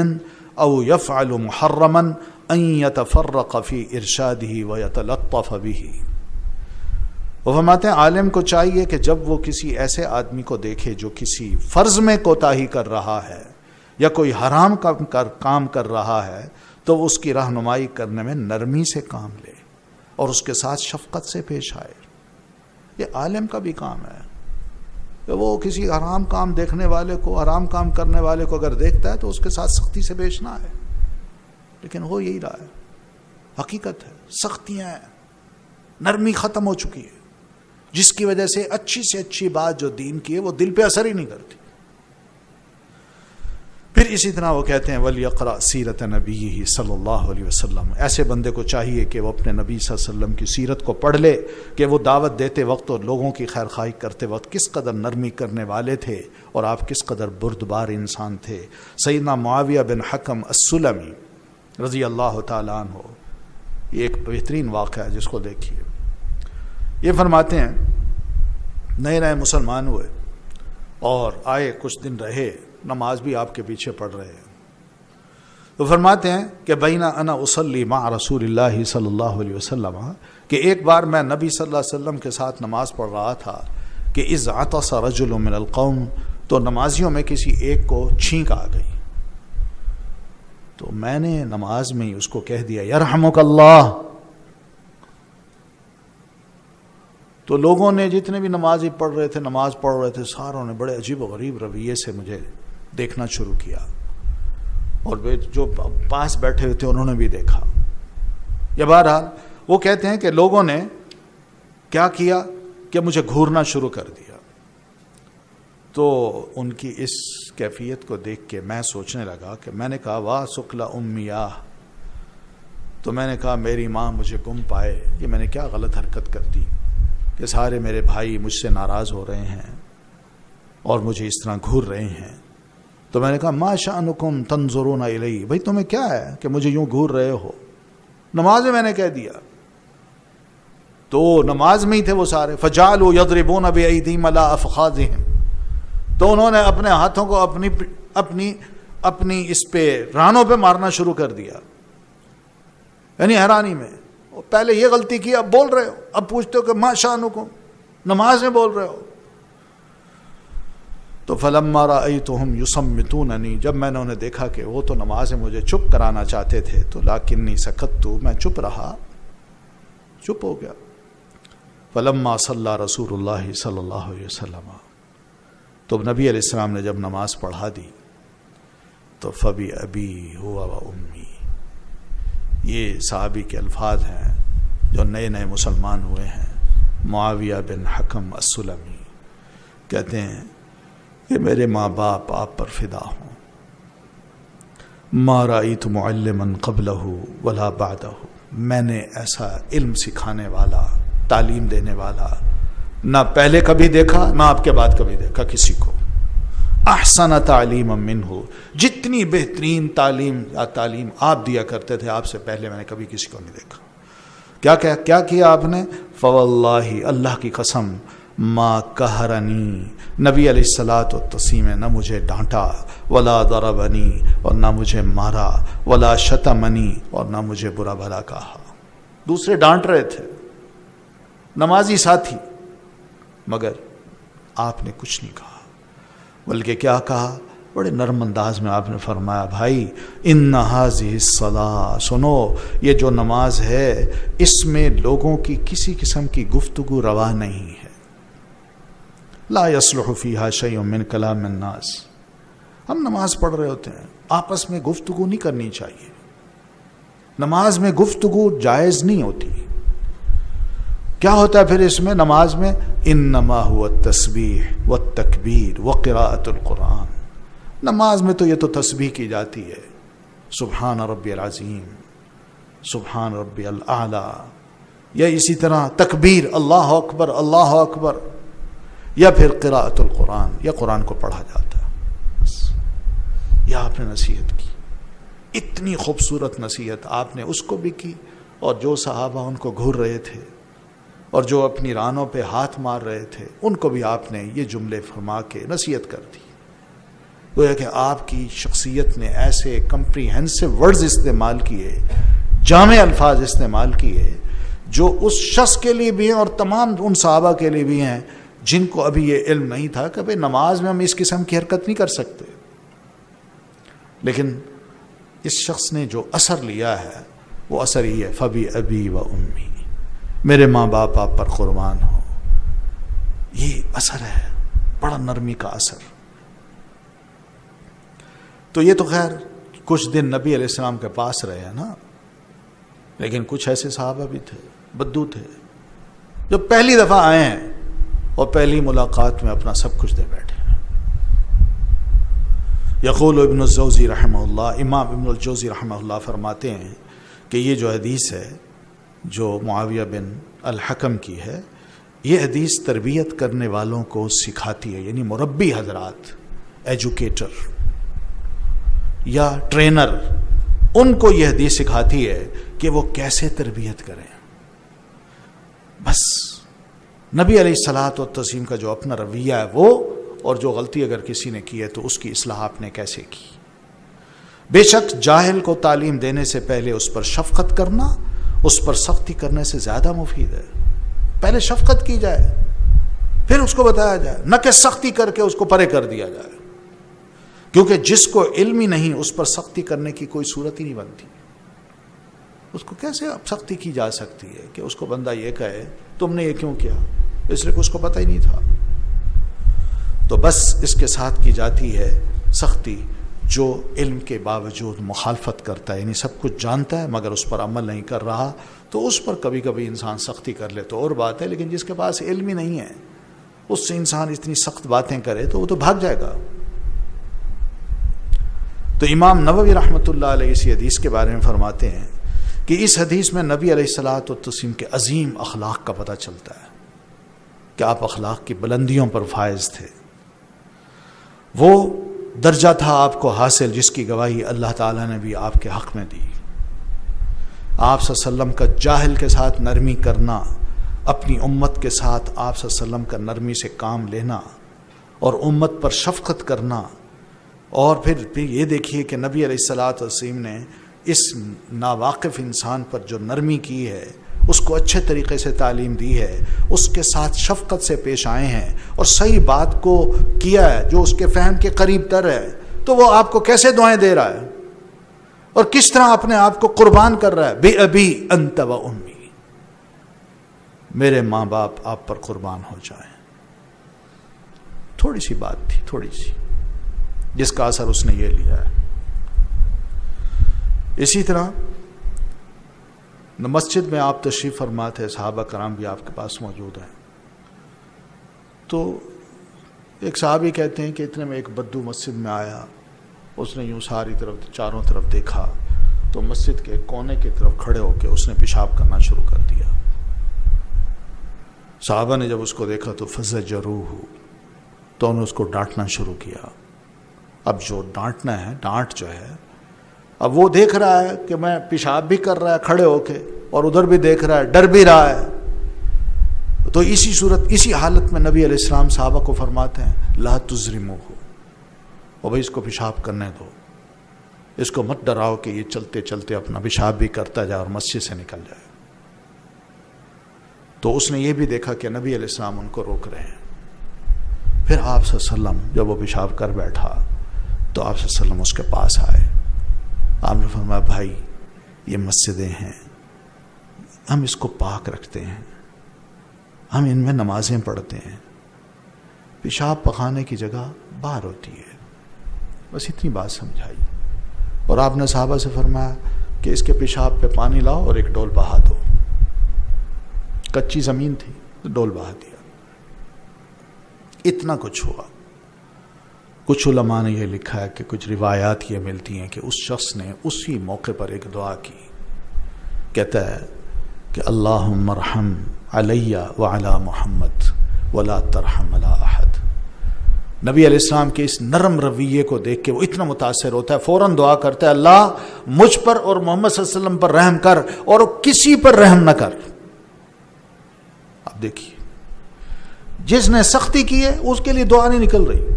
او يفعل محرما ان يتفرق في ارشاده ويتلطف به۔ وہ فرماتے ہیں عالم کو چاہیے کہ جب وہ کسی ایسے آدمی کو دیکھے جو کسی فرض میں کوتاہی کر رہا ہے یا کوئی حرام کام کر رہا ہے تو وہ اس کی رہنمائی کرنے میں نرمی سے کام لے اور اس کے ساتھ شفقت سے پیش آئے۔ یہ عالم کا بھی کام ہے کہ وہ کسی حرام کام دیکھنے والے کو، حرام کام کرنے والے کو اگر دیکھتا ہے تو اس کے ساتھ سختی سے پیش نہ آئے، لیکن ہو یہی رہا ہے، حقیقت ہے، سختیاں ہیں، نرمی ختم ہو چکی ہے، جس کی وجہ سے اچھی بات جو دین کی ہے وہ دل پہ اثر ہی نہیں کرتی۔ پھر اسی طرح وہ کہتے ہیں وَلْيَقْرَأْ سِيرَةَ نَبِيِّهِ صلی اللہ علیہ وسلم، ایسے بندے کو چاہیے کہ وہ اپنے نبی صلی اللہ علیہ وسلم کی سیرت کو پڑھ لے کہ وہ دعوت دیتے وقت اور لوگوں کی خیر خواہی کرتے وقت کس قدر نرمی کرنے والے تھے اور آپ کس قدر بردبار انسان تھے۔ سیدنا معاویہ بن حکم السلمی رضی اللہ تعالیٰ عنہ، یہ ایک بہترین واقعہ ہے جس کو دیکھیے۔ یہ فرماتے ہیں نئے مسلمان ہوئے اور آئے، کچھ دن رہے، نماز بھی آپ کے پیچھے پڑھ رہے ہیں، تو فرماتے ہیں کہ بینا انا اصلی مع رسول اللہ صلی اللہ علیہ وسلم، کہ ایک بار میں نبی صلی اللہ علیہ وسلم کے ساتھ نماز پڑھ رہا تھا کہ اذ عطس رجل من القوم، تو نمازیوں میں کسی ایک کو چھینک آ گئی، تو میں نے نماز میں ہی اس کو کہہ دیا یرحمک اللہ۔ تو لوگوں نے جتنے بھی نمازی پڑھ رہے تھے ساروں نے بڑے عجیب و غریب رویے سے مجھے دیکھنا شروع کیا، اور جو پاس بیٹھے ہوئے تھے انہوں نے بھی دیکھا۔ یا بہرحال وہ کہتے ہیں کہ لوگوں نے کیا کیا کہ مجھے گھورنا شروع کر دیا، تو ان کی اس کیفیت کو دیکھ کے میں سوچنے لگا کہ میں نے کہا واہ سکلا امیہ، تو میں نے کہا میری ماں مجھے گم پائے، یہ میں نے کیا غلط حرکت کر دی کہ سارے میرے بھائی مجھ سے ناراض ہو رہے ہیں اور مجھے اس طرح گھور رہے ہیں۔ تو میں نے کہا ما شأنکم تنظرون الی، بھائی تمہیں کیا ہے کہ مجھے یوں گھور رہے ہو، نماز میں میں نے کہہ دیا۔ تو نماز میں ہی تھے وہ سارے، فجعلوا یضربون بأیدیہم علی افخاذہم، تو انہوں نے اپنے ہاتھوں کو اپنی اس پہ رانوں پہ مارنا شروع کر دیا، یعنی حیرانی میں، پہلے یہ غلطی کی اب بول رہے ہو، اب پوچھتے ہو کہ ما شأنکم، نماز میں بول رہے ہو۔ تو فلما رأیتہم یصمتوننی، جب میں نے انہیں دیکھا کہ وہ تو نماز میں مجھے چپ کرانا چاہتے تھے، تو لکنی سکت، میں چپ رہا، چپ ہو گیا۔ فلما صلی رسول اللہ صلی اللہ علیہ وسلم، تو نبی علیہ السلام نے جب نماز پڑھا دی تو فبی ابی ہوا و امی، یہ صحابی کے الفاظ ہیں جو نئے مسلمان ہوئے ہیں، معاویہ بن حکم السلمی کہتے ہیں کہ میرے ماں باپ آپ پر فدا ہوں، ما رأیت معلما قبلہ ولا بعدہ، میں نے ایسا علم سکھانے والا، تعلیم دینے والا نہ پہلے کبھی دیکھا نہ آپ کے بعد کبھی دیکھا کسی کو، احسن تعلیم منہ، جتنی بہترین تعلیم آپ دیا کرتے تھے آپ سے پہلے میں نے کبھی کسی کو نہیں دیکھا۔ کیا کیا آپ نے؟ فواللہ، اللہ کی قسم، ما قہرنی، نبی علیہ الصلاۃ والتسلیم نے نہ مجھے ڈانٹا، ولا ضربنی، اور نہ مجھے مارا، ولا شتمنی، اور نہ مجھے برا بھلا کہا۔ دوسرے ڈانٹ رہے تھے، نمازی ساتھی، مگر آپ نے کچھ نہیں کہا، بلکہ کیا کہا؟ بڑے نرم انداز میں آپ نے فرمایا بھائی ان ھذہ الصلاۃ، سنو یہ جو نماز ہے اس میں لوگوں کی کسی قسم کی گفتگو روا نہیں ہے، لا یصلح فیہا شیء من کلام الناس، ہم نماز پڑھ رہے ہوتے ہیں آپس میں گفتگو نہیں کرنی چاہیے، نماز میں گفتگو جائز نہیں ہوتی۔ کیا ہوتا ہے پھر اس میں نماز میں؟ انما هو التسبیح والتکبیر وقراءۃ القرآن، نماز میں تو یہ تو تسبیح کی جاتی ہے، سبحان ربی العظیم، سبحان ربی الاعلی، یا اسی طرح تکبیر اللہ اکبر اللہ اکبر، یا پھر قراءۃ القرآن، یا قرآن کو پڑھا جاتا ہے بس۔ یہ آپ نے نصیحت کی، اتنی خوبصورت نصیحت آپ نے اس کو بھی کی، اور جو صحابہ ان کو گھور رہے تھے اور جو اپنی رانوں پہ ہاتھ مار رہے تھے ان کو بھی آپ نے یہ جملے فرما کے نصیحت کر دی۔ گویا کہ آپ کی شخصیت نے ایسے کمپریہنسو ورڈز استعمال کیے، جامع الفاظ استعمال کیے، جو اس شخص کے لیے بھی ہیں اور تمام ان صحابہ کے لیے بھی ہیں جن کو ابھی یہ علم نہیں تھا کہ بھئی نماز میں ہم اس قسم کی حرکت نہیں کر سکتے۔ لیکن اس شخص نے جو اثر لیا ہے وہ اثر ہی ہے، فبی ابی و امی، میرے ماں باپ آپ پر قربان ہو، یہ اثر ہے، بڑا نرمی کا اثر۔ تو یہ تو خیر کچھ دن نبی علیہ السلام کے پاس رہے ہیں نا، لیکن کچھ ایسے صحابہ بھی تھے بدو تھے جو پہلی دفعہ آئے ہیں اور پہلی ملاقات میں اپنا سب کچھ دے بیٹھے ہیں۔ یقول ابن الجوزی رحمہ اللہ، امام ابن الجوزی رحمہ اللہ فرماتے ہیں کہ یہ جو حدیث ہے جو معاویہ بن الحکم کی ہے، یہ حدیث تربیت کرنے والوں کو سکھاتی ہے، یعنی مربی حضرات، ایجوکیٹر یا ٹرینر، ان کو یہ حدیث سکھاتی ہے کہ وہ کیسے تربیت کریں۔ بس نبی علیہ الصلاۃ والتسلیم کا جو اپنا رویہ ہے وہ، اور جو غلطی اگر کسی نے کی ہے تو اس کی اصلاح آپ نے کیسے کی۔ بے شک جاہل کو تعلیم دینے سے پہلے اس پر شفقت کرنا اس پر سختی کرنے سے زیادہ مفید ہے۔ پہلے شفقت کی جائے پھر اس کو بتایا جائے، نہ کہ سختی کر کے اس کو پرے کر دیا جائے، کیونکہ جس کو علم ہی نہیں اس پر سختی کرنے کی کوئی صورت ہی نہیں بنتی۔ اس کو کیسے اب سختی کی جا سکتی ہے کہ اس کو بندہ یہ کہے تم نے یہ کیوں کیا، اس لیے کہ اس کو پتہ ہی نہیں تھا۔ تو بس اس کے ساتھ کی جاتی ہے سختی جو علم کے باوجود مخالفت کرتا ہے، یعنی سب کچھ جانتا ہے مگر اس پر عمل نہیں کر رہا، تو اس پر کبھی کبھی انسان سختی کر لے تو اور بات ہے، لیکن جس کے پاس علم ہی نہیں ہے اس سے انسان اتنی سخت باتیں کرے تو وہ تو بھاگ جائے گا۔ تو امام نووی رحمۃ اللہ علیہ اسی حدیث کے بارے میں فرماتے ہیں کہ اس حدیث میں نبی علیہ الصلاۃ والتسلیم کے عظیم اخلاق کا پتہ چلتا ہے کہ آپ اخلاق کی بلندیوں پر فائز تھے۔ وہ درجہ تھا آپ کو حاصل جس کی گواہی اللہ تعالیٰ نے بھی آپ کے حق میں دی۔ آپ صلی اللہ علیہ وسلم کا جاہل کے ساتھ نرمی کرنا، اپنی امت کے ساتھ آپ صلی اللہ علیہ وسلم کا نرمی سے کام لینا اور امت پر شفقت کرنا، اور پھر یہ دیکھیے کہ نبی علیہ الصلاۃ والسلام نے اس ناواقف انسان پر جو نرمی کی ہے، اس کو اچھے طریقے سے تعلیم دی ہے، اس کے ساتھ شفقت سے پیش آئے ہیں اور صحیح بات کو کیا ہے جو اس کے فہم کے قریب تر ہے، تو وہ آپ کو کیسے دعائیں دے رہا ہے اور کس طرح اپنے آپ کو قربان کر رہا ہے۔ بے ابی انت و امی، میرے ماں باپ آپ پر قربان ہو جائیں۔ تھوڑی سی بات تھی، تھوڑی سی، جس کا اثر اس نے یہ لیا ہے۔ اسی طرح مسجد میں آپ تشریف فرما تھے، صحابہ کرام بھی آپ کے پاس موجود ہیں، تو ایک صحابی کہتے ہیں کہ اتنے میں ایک بدو مسجد میں آیا، اس نے یوں ساری طرف چاروں طرف دیکھا تو مسجد کے کونے کی طرف کھڑے ہو کے اس نے پیشاب کرنا شروع کر دیا۔ صحابہ نے جب اس کو دیکھا تو فزجروہ، تو انہوں نے اس کو ڈانٹنا شروع کیا۔ اب جو ڈانٹنا ہے، ڈانٹ جو ہے، اب وہ دیکھ رہا ہے کہ میں پیشاب بھی کر رہا ہے کھڑے ہو کے اور ادھر بھی دیکھ رہا ہے، ڈر بھی رہا ہے۔ تو اسی صورت، اسی حالت میں نبی علیہ السلام صحابہ کو فرماتے ہیں لا تزرموہ، اور بھائی اس کو پیشاب کرنے دو، اس کو مت ڈراؤ کہ یہ چلتے چلتے اپنا پیشاب بھی کرتا جائے اور مسجد سے نکل جائے۔ تو اس نے یہ بھی دیکھا کہ نبی علیہ السلام ان کو روک رہے ہیں۔ پھر آپ صلی اللہ علیہ وسلم جب وہ پیشاب کر بیٹھا تو آپ صلی اللہ علیہ وسلم اس کے پاس آئے. آپ نے فرمایا بھائی یہ مسجدیں ہیں, ہم اس کو پاک رکھتے ہیں, ہم ان میں نمازیں پڑھتے ہیں, پیشاب پخانے کی جگہ باہر ہوتی ہے. بس اتنی بات سمجھائی. اور آپ نے صحابہ سے فرمایا کہ اس کے پیشاب پہ پانی لاؤ اور ایک ڈول بہا دو. کچی زمین تھی تو ڈول بہا دیا. اتنا کچھ ہوا. کچھ علماء نے یہ لکھا ہے کہ کچھ روایات یہ ملتی ہیں کہ اس شخص نے اسی موقع پر ایک دعا کی. کہتا ہے کہ اللہم ارحم علی وعلی محمد ولا ترحم علی احد. نبی علیہ السلام کے اس نرم رویے کو دیکھ کے وہ اتنا متاثر ہوتا ہے, فوراً دعا کرتا ہے اللہ مجھ پر اور محمد صلی اللہ علیہ وسلم پر رحم کر اور کسی پر رحم نہ کر. اب دیکھیے, جس نے سختی کی ہے اس کے لیے دعا نہیں نکل رہی,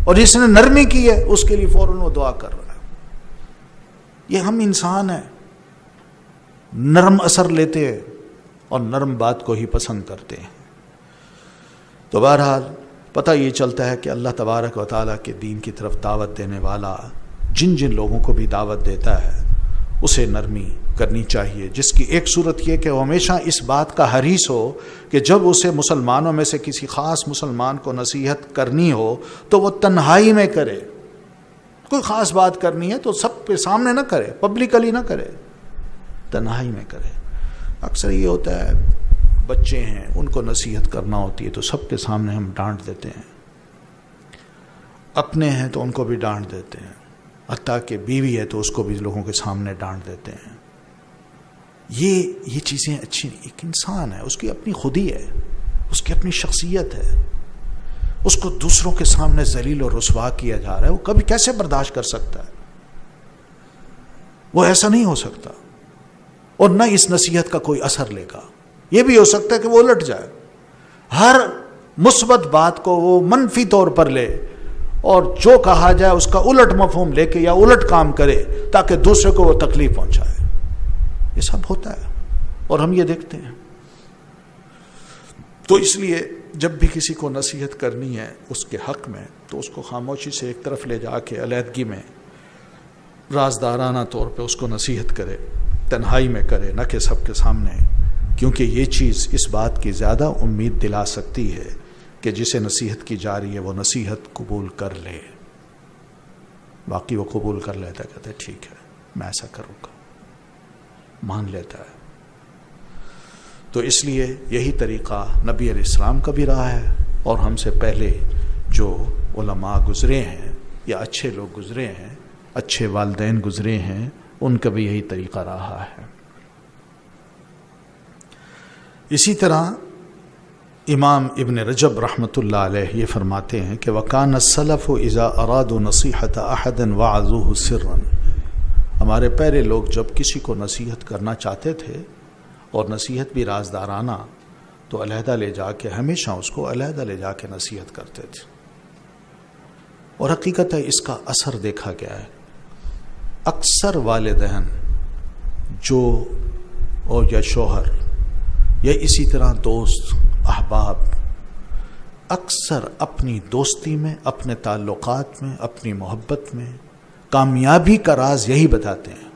اور جس نے نرمی کی ہے اس کے لیے فوراً وہ دعا کر رہا ہے. یہ ہم انسان ہیں, نرم اثر لیتے ہیں اور نرم بات کو ہی پسند کرتے ہیں. تو بہرحال پتہ یہ چلتا ہے کہ اللہ تبارک و تعالیٰ کے دین کی طرف دعوت دینے والا جن جن لوگوں کو بھی دعوت دیتا ہے اسے نرمی کرنی چاہیے, جس کی ایک صورت یہ کہ وہ ہمیشہ اس بات کا حریص ہو کہ جب اسے مسلمانوں میں سے کسی خاص مسلمان کو نصیحت کرنی ہو تو وہ تنہائی میں کرے. کوئی خاص بات کرنی ہے تو سب کے سامنے نہ کرے, پبلکلی نہ کرے, تنہائی میں کرے. اکثر یہ ہوتا ہے بچے ہیں ان کو نصیحت کرنا ہوتی ہے تو سب کے سامنے ہم ڈانٹ دیتے ہیں, اپنے ہیں تو ان کو بھی ڈانٹ دیتے ہیں, حتیٰ کہ بیوی ہے تو اس کو بھی لوگوں کے سامنے ڈانٹ دیتے ہیں. یہ چیزیں اچھی نہیں. ایک انسان ہے, اس کی اپنی خودی ہے, اس کی اپنی شخصیت ہے, اس کو دوسروں کے سامنے ذلیل اور رسوا کیا جا رہا ہے, وہ کبھی کیسے برداشت کر سکتا ہے؟ وہ ایسا نہیں ہو سکتا, اور نہ اس نصیحت کا کوئی اثر لے گا. یہ بھی ہو سکتا ہے کہ وہ الٹ جائے, ہر مثبت بات کو وہ منفی طور پر لے اور جو کہا جائے اس کا الٹ مفہوم لے کے یا الٹ کام کرے تاکہ دوسرے کو وہ تکلیف پہنچائے. یہ سب ہوتا ہے اور ہم یہ دیکھتے ہیں. تو اس لیے جب بھی کسی کو نصیحت کرنی ہے اس کے حق میں تو اس کو خاموشی سے ایک طرف لے جا کے علیحدگی میں رازدارانہ طور پہ اس کو نصیحت کرے, تنہائی میں کرے, نہ کہ سب کے سامنے, کیونکہ یہ چیز اس بات کی زیادہ امید دلا سکتی ہے کہ جسے نصیحت کی جا رہی ہے وہ نصیحت قبول کر لے. باقی وہ قبول کر لیتا ہے, کہتا ہے ٹھیک ہے میں ایسا کروں گا, مان لیتا ہے. تو اس لیے یہی طریقہ نبی علیہ السلام کا بھی رہا ہے, اور ہم سے پہلے جو علماء گزرے ہیں یا اچھے لوگ گزرے ہیں, اچھے والدین گزرے ہیں, ان کا بھی یہی طریقہ رہا ہے. اسی طرح امام ابن رجب رحمۃ اللہ علیہ یہ فرماتے ہیں کہ وَكَانَ السَّلَفُ إِذَا أَرَادُوا نَصِيحَةَ أَحَدٍ وَعَظُوهُ سِرًّا. ہمارے پہلے لوگ جب کسی کو نصیحت کرنا چاہتے تھے اور نصیحت بھی رازدارانہ, تو علیحدہ لے جا کے ہمیشہ اس کو علیحدہ لے جا کے نصیحت کرتے تھے. اور حقیقت ہے اس کا اثر دیکھا گیا ہے. اکثر والدین جو اور یا شوہر یا اسی طرح دوست احباب اکثر اپنی دوستی میں, اپنے تعلقات میں, اپنی محبت میں کامیابی کا راز یہی بتاتے ہیں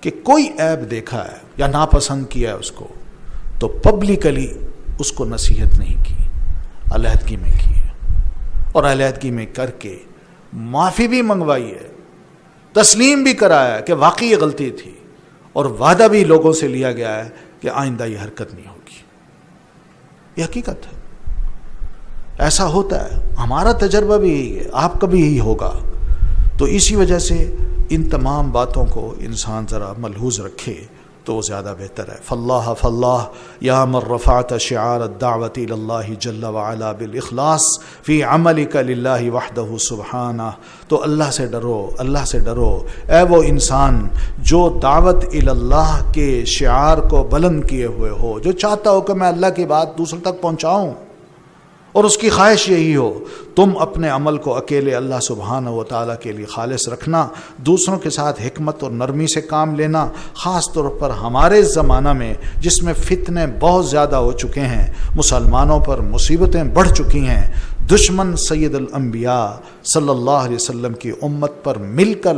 کہ کوئی عیب دیکھا ہے یا ناپسند کیا ہے اس کو تو پبلکلی اس کو نصیحت نہیں کی, علیحدگی میں کی ہے, اور علیحدگی میں کر کے معافی بھی منگوائی ہے, تسلیم بھی کرایا ہے کہ واقعی یہ غلطی تھی, اور وعدہ بھی لوگوں سے لیا گیا ہے کہ آئندہ یہ حرکت نہیں ہوگی. یہ حقیقت ہے, ایسا ہوتا ہے, ہمارا تجربہ بھی یہی ہے, آپ کا بھی یہی ہوگا. تو اسی وجہ سے ان تمام باتوں کو انسان ذرا ملحوظ رکھے تو وہ زیادہ بہتر ہے. فاللہ یا من رفعت شعار الدعوت الى اللہ جل وعلا بالاخلاص فی عملک للہ وحدہ سبحانہ. تو اللہ سے ڈرو, اللہ سے ڈرو اے وہ انسان جو دعوت الی اللہ کے شعار کو بلند کیے ہوئے ہو, جو چاہتا ہو کہ میں اللہ کی بات دوسروں تک پہنچاؤں اور اس کی خواہش یہی ہو. تم اپنے عمل کو اکیلے اللہ سبحانہ و تعالیٰ کے لیے خالص رکھنا, دوسروں کے ساتھ حکمت اور نرمی سے کام لینا. خاص طور پر ہمارے زمانہ میں جس میں فتنے بہت زیادہ ہو چکے ہیں, مسلمانوں پر مصیبتیں بڑھ چکی ہیں, دشمن سید الانبیاء صلی اللہ علیہ وسلم کی امت پر مل کر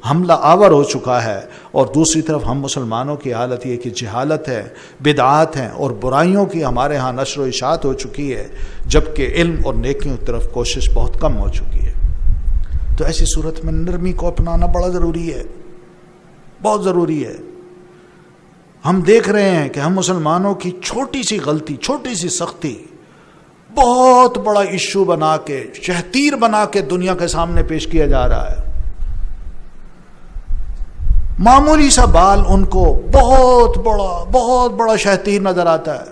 حملہ آور ہو چکا ہے، اور دوسری طرف ہم مسلمانوں کی حالت یہ کہ جہالت ہے، بدعات ہیں اور برائیوں کی ہمارے ہاں نشر و اشاعت ہو چکی ہے، جبکہ علم اور نیکیوں کی طرف کوشش بہت کم ہو چکی ہے۔ تو ایسی صورت میں نرمی کو اپنانا بڑا ضروری ہے، بہت ضروری ہے۔ ہم دیکھ رہے ہیں کہ ہم مسلمانوں کی چھوٹی سی غلطی، چھوٹی سی سختی بہت بڑا ایشو بنا کے، شہتیر بنا کے دنیا کے سامنے پیش کیا جا رہا ہے۔ معمولی سا بال ان کو بہت بڑا شہتیر نظر آتا ہے،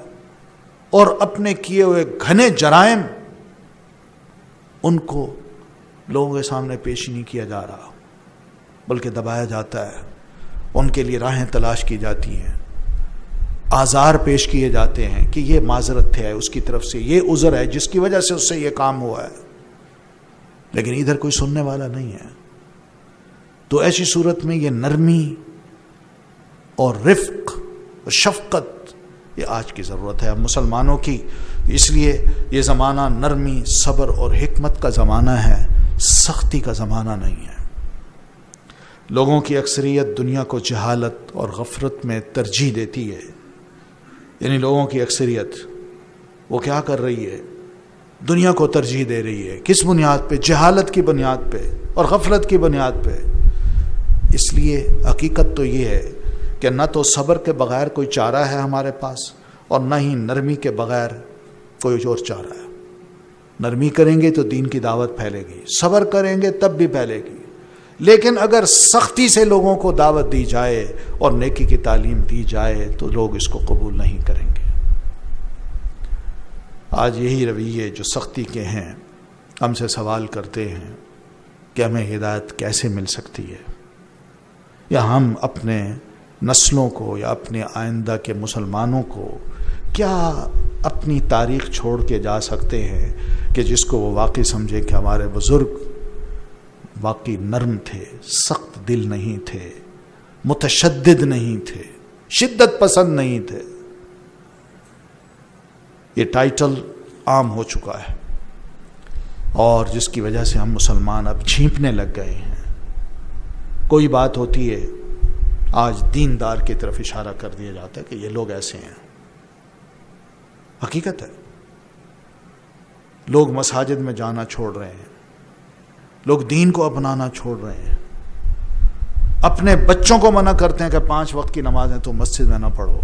اور اپنے کیے ہوئے گھنے جرائم ان کو لوگوں کے سامنے پیش نہیں کیا جا رہا، بلکہ دبایا جاتا ہے، ان کے لیے راہیں تلاش کی جاتی ہیں، آزار پیش کیے جاتے ہیں کہ یہ معذرت ہے اس کی طرف سے، یہ عذر ہے جس کی وجہ سے اس سے یہ کام ہوا ہے، لیکن ادھر کوئی سننے والا نہیں ہے۔ تو ایسی صورت میں یہ نرمی اور رفق اور شفقت یہ آج کی ضرورت ہے اب مسلمانوں کی، اس لیے یہ زمانہ نرمی، صبر اور حکمت کا زمانہ ہے، سختی کا زمانہ نہیں ہے۔ لوگوں کی اکثریت دنیا کو جہالت اور غفلت میں ترجیح دیتی ہے، یعنی لوگوں کی اکثریت وہ کیا کر رہی ہے؟ دنیا کو ترجیح دے رہی ہے۔ کس بنیاد پہ؟ جہالت کی بنیاد پہ اور غفلت کی بنیاد پہ۔ اس لیے حقیقت تو یہ ہے کہ نہ تو صبر کے بغیر کوئی چارہ ہے ہمارے پاس، اور نہ ہی نرمی کے بغیر کوئی اور چارہ ہے۔ نرمی کریں گے تو دین کی دعوت پھیلے گی، صبر کریں گے تب بھی پھیلے گی، لیکن اگر سختی سے لوگوں کو دعوت دی جائے اور نیکی کی تعلیم دی جائے تو لوگ اس کو قبول نہیں کریں گے۔ آج یہی رویے جو سختی کے ہیں ہم سے سوال کرتے ہیں کہ ہمیں ہدایت کیسے مل سکتی ہے، یا ہم اپنے نسلوں کو یا اپنے آئندہ کے مسلمانوں کو کیا اپنی تاریخ چھوڑ کے جا سکتے ہیں کہ جس کو وہ واقعی سمجھے کہ ہمارے بزرگ واقعی نرم تھے، سخت دل نہیں تھے، متشدد نہیں تھے، شدت پسند نہیں تھے۔ یہ ٹائٹل عام ہو چکا ہے، اور جس کی وجہ سے ہم مسلمان اب چھینپنے لگ گئے ہیں۔ کوئی بات ہوتی ہے آج دیندار کی طرف اشارہ کر دیا جاتا ہے کہ یہ لوگ ایسے ہیں۔ حقیقت ہے لوگ مساجد میں جانا چھوڑ رہے ہیں، لوگ دین کو اپنانا چھوڑ رہے ہیں، اپنے بچوں کو منع کرتے ہیں کہ 5 وقت کی نمازیں تو مسجد میں نہ پڑھو،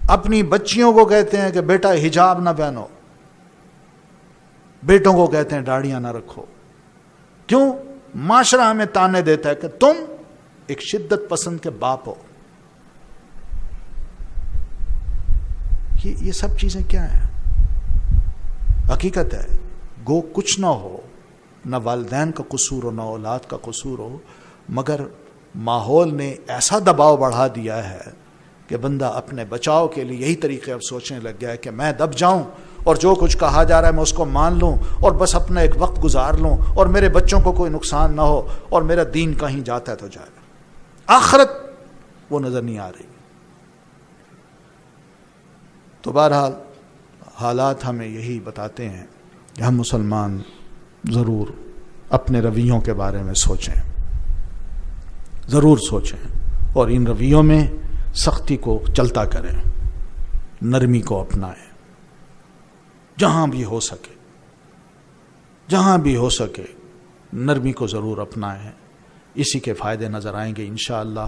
اپنی بچیوں کو کہتے ہیں کہ بیٹا حجاب نہ پہنو، بیٹوں کو کہتے ہیں داڑھیاں نہ رکھو۔ کیوں؟ معاشرہ ہمیں تانے دیتا ہے کہ تم ایک شدت پسند کے باپ ہو۔ یہ سب چیزیں کیا ہیں؟ حقیقت ہے گو کچھ نہ ہو، نہ والدین کا قصور ہو، نہ اولاد کا قصور ہو، مگر ماحول نے ایسا دباؤ بڑھا دیا ہے کہ بندہ اپنے بچاؤ کے لیے یہی طریقے اب سوچنے لگ گیا ہے کہ میں دب جاؤں اور جو کچھ کہا جا رہا ہے میں اس کو مان لوں اور بس اپنا ایک وقت گزار لوں، اور میرے بچوں کو کوئی نقصان نہ ہو، اور میرا دین کہیں جاتا ہے تو جائے، آخرت وہ نظر نہیں آ رہی۔ تو بہرحال حالات ہمیں یہی بتاتے ہیں کہ ہم مسلمان ضرور اپنے رویوں کے بارے میں سوچیں، ضرور سوچیں، اور ان رویوں میں سختی کو چلتا کریں، نرمی کو اپنائیں، جہاں بھی ہو سکے، جہاں بھی ہو سکے نرمی کو ضرور اپنائیں۔ اسی کے فائدے نظر آئیں گے انشاءاللہ،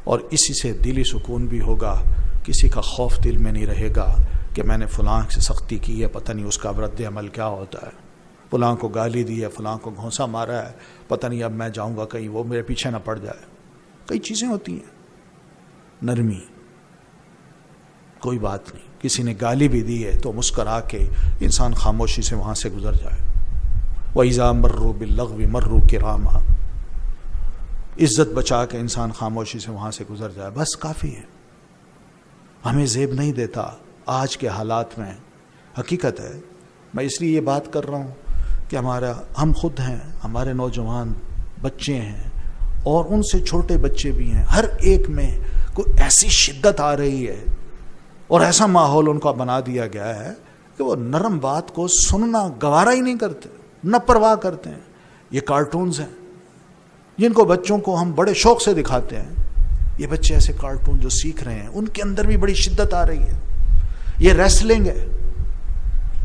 اور اسی سے دلی سکون بھی ہوگا، کسی کا خوف دل میں نہیں رہے گا کہ میں نے فلاں سے سختی کی ہے، پتہ نہیں اس کا رد عمل کیا ہوتا ہے، فلاں کو گالی دی ہے، فلاں کو گھونسا مارا ہے، پتہ نہیں اب میں جاؤں گا کہیں وہ میرے پیچھے نہ پڑ جائے۔ کئی چیزیں ہوتی ہیں۔ نرمی، کوئی بات نہیں، کسی نے گالی بھی دی ہے تو مسکرا کے انسان خاموشی سے وہاں سے گزر جائے۔ وَإِذَا مَرُّوا بِاللَّغْوِ مَرُّوا كِرَامًا، عزت بچا کے انسان خاموشی سے وہاں سے گزر جائے، بس کافی ہے۔ ہمیں زیب نہیں دیتا آج کے حالات میں۔ حقیقت ہے میں اس لیے یہ بات کر رہا ہوں کہ ہم خود ہیں، ہمارے نوجوان بچے ہیں، اور ان سے چھوٹے بچے بھی ہیں، ہر ایک میں کوئی ایسی شدت آ رہی ہے اور ایسا ماحول ان کا بنا دیا گیا ہے کہ وہ نرم بات کو سننا گوارا ہی نہیں کرتے، نہ پرواہ کرتے ہیں۔ یہ کارٹونز ہیں جن کو بچوں کو ہم بڑے شوق سے دکھاتے ہیں، یہ بچے ایسے کارٹون جو سیکھ رہے ہیں ان کے اندر بھی بڑی شدت آ رہی ہے۔ یہ ریسلنگ ہے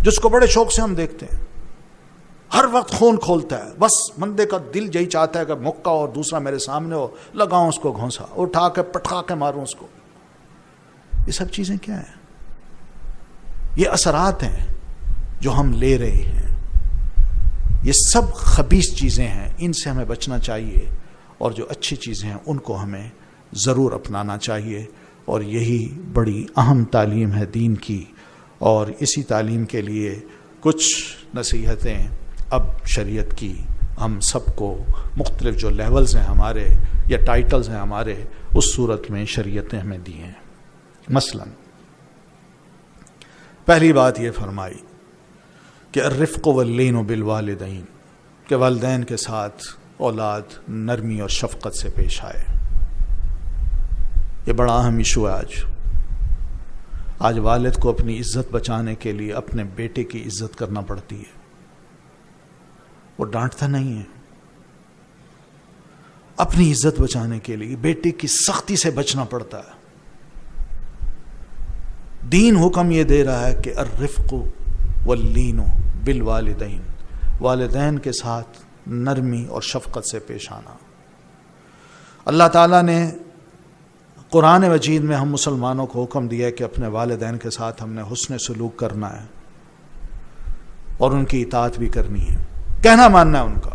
جس کو بڑے شوق سے ہم دیکھتے ہیں، ہر وقت خون کھولتا ہے، بس بندے کا دل یہی چاہتا ہے کہ مکہ اور دوسرا میرے سامنے ہو، لگاؤں اس کو گھونسا، اٹھا کے پٹکا کے ماروں اس کو۔ یہ سب چیزیں کیا ہیں؟ یہ اثرات ہیں جو ہم لے رہے ہیں، یہ سب خبیث چیزیں ہیں، ان سے ہمیں بچنا چاہیے، اور جو اچھی چیزیں ہیں ان کو ہمیں ضرور اپنانا چاہیے۔ اور یہی بڑی اہم تعلیم ہے دین کی، اور اسی تعلیم کے لیے کچھ نصیحتیں اب شریعت کی ہم سب کو مختلف جو لیولز ہیں ہمارے یا ٹائٹلز ہیں ہمارے، اس صورت میں شریعتیں ہمیں دی ہیں۔ مثلا پہلی بات یہ فرمائی کہ الرفق واللین بالوالدین، کہ والدین کے ساتھ اولاد نرمی اور شفقت سے پیش آئے۔ یہ بڑا اہم ایشو ہے آج والد کو اپنی عزت بچانے کے لیے اپنے بیٹے کی عزت کرنا پڑتی ہے، وہ ڈانٹتا نہیں ہے۔ اپنی عزت بچانے کے لیے بیٹے کی سختی سے بچنا پڑتا ہے۔ دین حکم یہ دے رہا ہے کہ الرفق واللین بالوالدین، والدین کے ساتھ نرمی اور شفقت سے پیش آنا۔ اللہ تعالیٰ نے قرآن مجید میں ہم مسلمانوں کو حکم دیا ہے کہ اپنے والدین کے ساتھ ہم نے حسن سلوک کرنا ہے اور ان کی اطاعت بھی کرنی ہے، کہنا ماننا ہے ان کا،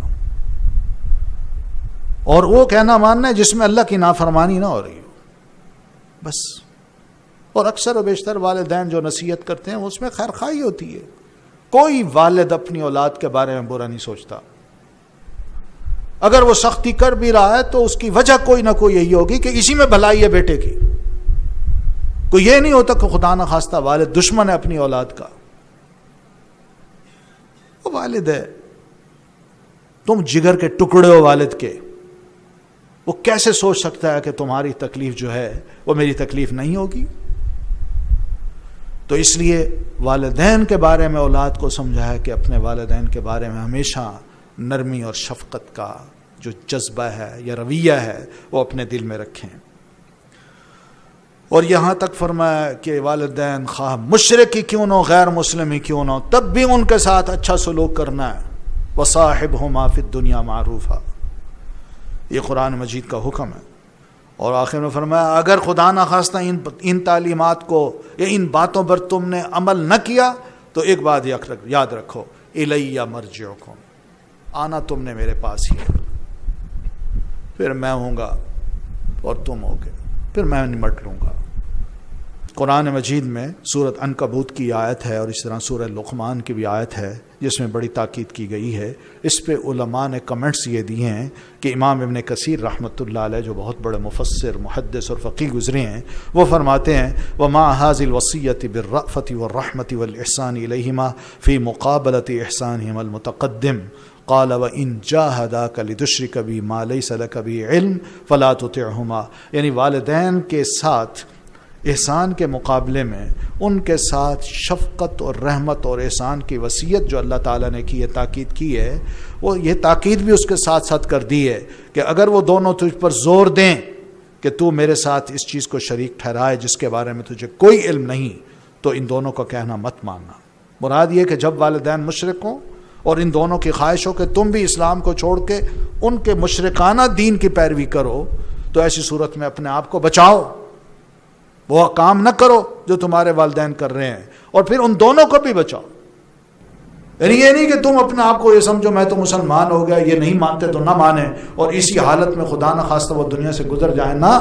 اور وہ کہنا ماننا ہے جس میں اللہ کی نافرمانی نہ ہو رہی ہو بس۔ اور اکثر و بیشتر والدین جو نصیحت کرتے ہیں اس میں خیر خواہی ہوتی ہے، کوئی والد اپنی اولاد کے بارے میں برا نہیں سوچتا۔ اگر وہ سختی کر بھی رہا ہے تو اس کی وجہ کوئی نہ کوئی یہی ہوگی کہ اسی میں بھلائی ہے بیٹے کی۔ کوئی یہ نہیں ہوتا کہ خدا نہ خواستہ والد دشمن ہے اپنی اولاد کا، وہ والد ہے، تم جگر کے ٹکڑے ہو والد کے، وہ کیسے سوچ سکتا ہے کہ تمہاری تکلیف جو ہے وہ میری تکلیف نہیں ہوگی؟ تو اس لیے والدین کے بارے میں اولاد کو سمجھا ہے کہ اپنے والدین کے بارے میں ہمیشہ نرمی اور شفقت کا جو جذبہ ہے یا رویہ ہے وہ اپنے دل میں رکھیں۔ اور یہاں تک فرمایا کہ والدین خواہ مشرک ہی کیوں نہ ہو، غیر مسلم ہی کیوں نہ ہو، تب بھی ان کے ساتھ اچھا سلوک کرنا ہے۔ وَصَاحِبْهُمَا فِي الدُّنْيَا مَعْرُوفًا، یہ قرآن مجید کا حکم ہے۔ اور آخر میں فرمایا اگر خدا نہ خواستہ ان تعلیمات کو یا ان باتوں پر تم نے عمل نہ کیا تو ایک بات یاد رکھو، الیہ مرجعکم، آنا تم نے میرے پاس ہی ہے، پھر میں ہوں گا اور تم ہوگے، پھر میں نمٹ لوں گا۔ قرآن مجید میں سورۃ عنکبوت کی آیت ہے اور اس طرح سورہ لقمان کی بھی آیت ہے جس میں بڑی تاکید کی گئی ہے۔ اس پہ علماء نے کمنٹس یہ دیے ہیں کہ امام ابن کثیر رحمۃ اللہ علیہ جو بہت بڑے مفسر، محدث اور فقیہ گزرے ہیں، وہ فرماتے ہیں وَمَا هَذِهِ الْوَصِيَّةِ بِالرَّأْفَةِ وَالرَّحْمَةِ وَالْإِحْسَانِ إِلَيْهِمَا فِي مُقَابَلَةِ إِحْسَانِهِمَا الْمُتَقَدِّمِ قال وَإِن جَاهَدَاكَ لِتُشْرِكَ بِي مَا لَيْسَ لَكَ بِهِ عِلْمٌ فَلَا تُطِعْهُمَا، یعنی والدین کے ساتھ احسان کے مقابلے میں ان کے ساتھ شفقت اور رحمت اور احسان کی وصیت جو اللہ تعالیٰ نے کی ہے، تاکید کی ہے، وہ یہ تاکید بھی اس کے ساتھ ساتھ کر دی ہے کہ اگر وہ دونوں تجھ پر زور دیں کہ تو میرے ساتھ اس چیز کو شریک ٹھہرائے جس کے بارے میں تجھے کوئی علم نہیں، تو ان دونوں کا کہنا مت ماننا۔ مراد یہ کہ جب والدین مشرک ہوں اور ان دونوں کی خواہش ہو کہ تم بھی اسلام کو چھوڑ کے ان کے مشرکانہ دین کی پیروی کرو، تو ایسی صورت میں اپنے آپ کو بچاؤ، وہ کام نہ کرو جو تمہارے والدین کر رہے ہیں، اور پھر ان دونوں کو بھی بچاؤ۔ یعنی یہ نہیں کہ تم اپنے آپ کو یہ سمجھو میں تو مسلمان ہو گیا، یہ نہیں مانتے تو نہ مانیں، اور اسی حالت میں خدا نہ خواستہ وہ دنیا سے گزر جائیں، نہ،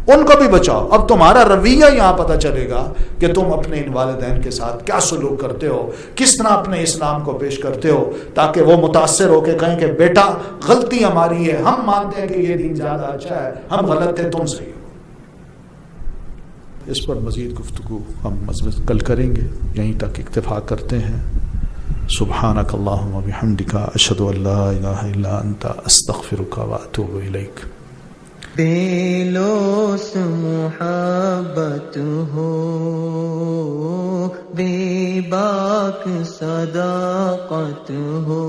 ان کو بھی بچاؤ۔ اب تمہارا رویہ یہاں پتہ چلے گا کہ تم اپنے ان والدین کے ساتھ کیا سلوک کرتے ہو، کس طرح اپنے اسلام کو پیش کرتے ہو، تاکہ وہ متاثر ہو کے کہیں کہ بیٹا غلطی ہماری ہے، ہم مانتے ہیں کہ یہ دین زیادہ اچھا ہے، ہم غلط تھے، تم صحیح ہو۔ اس پر مزید گفتگو ہم کل کریں گے، یہیں تک اکتفا کرتے ہیں۔ سبحانک اللہم و بحمدک، اشہد ان لا الہ الا انت، استغفرک و اتوب الیک۔
بے لوث محبت ہو، بے باک صداقت ہو،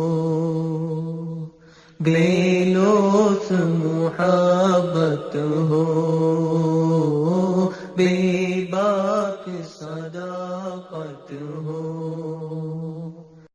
بے لوث محبت ہو، بے باک صداقت ہو،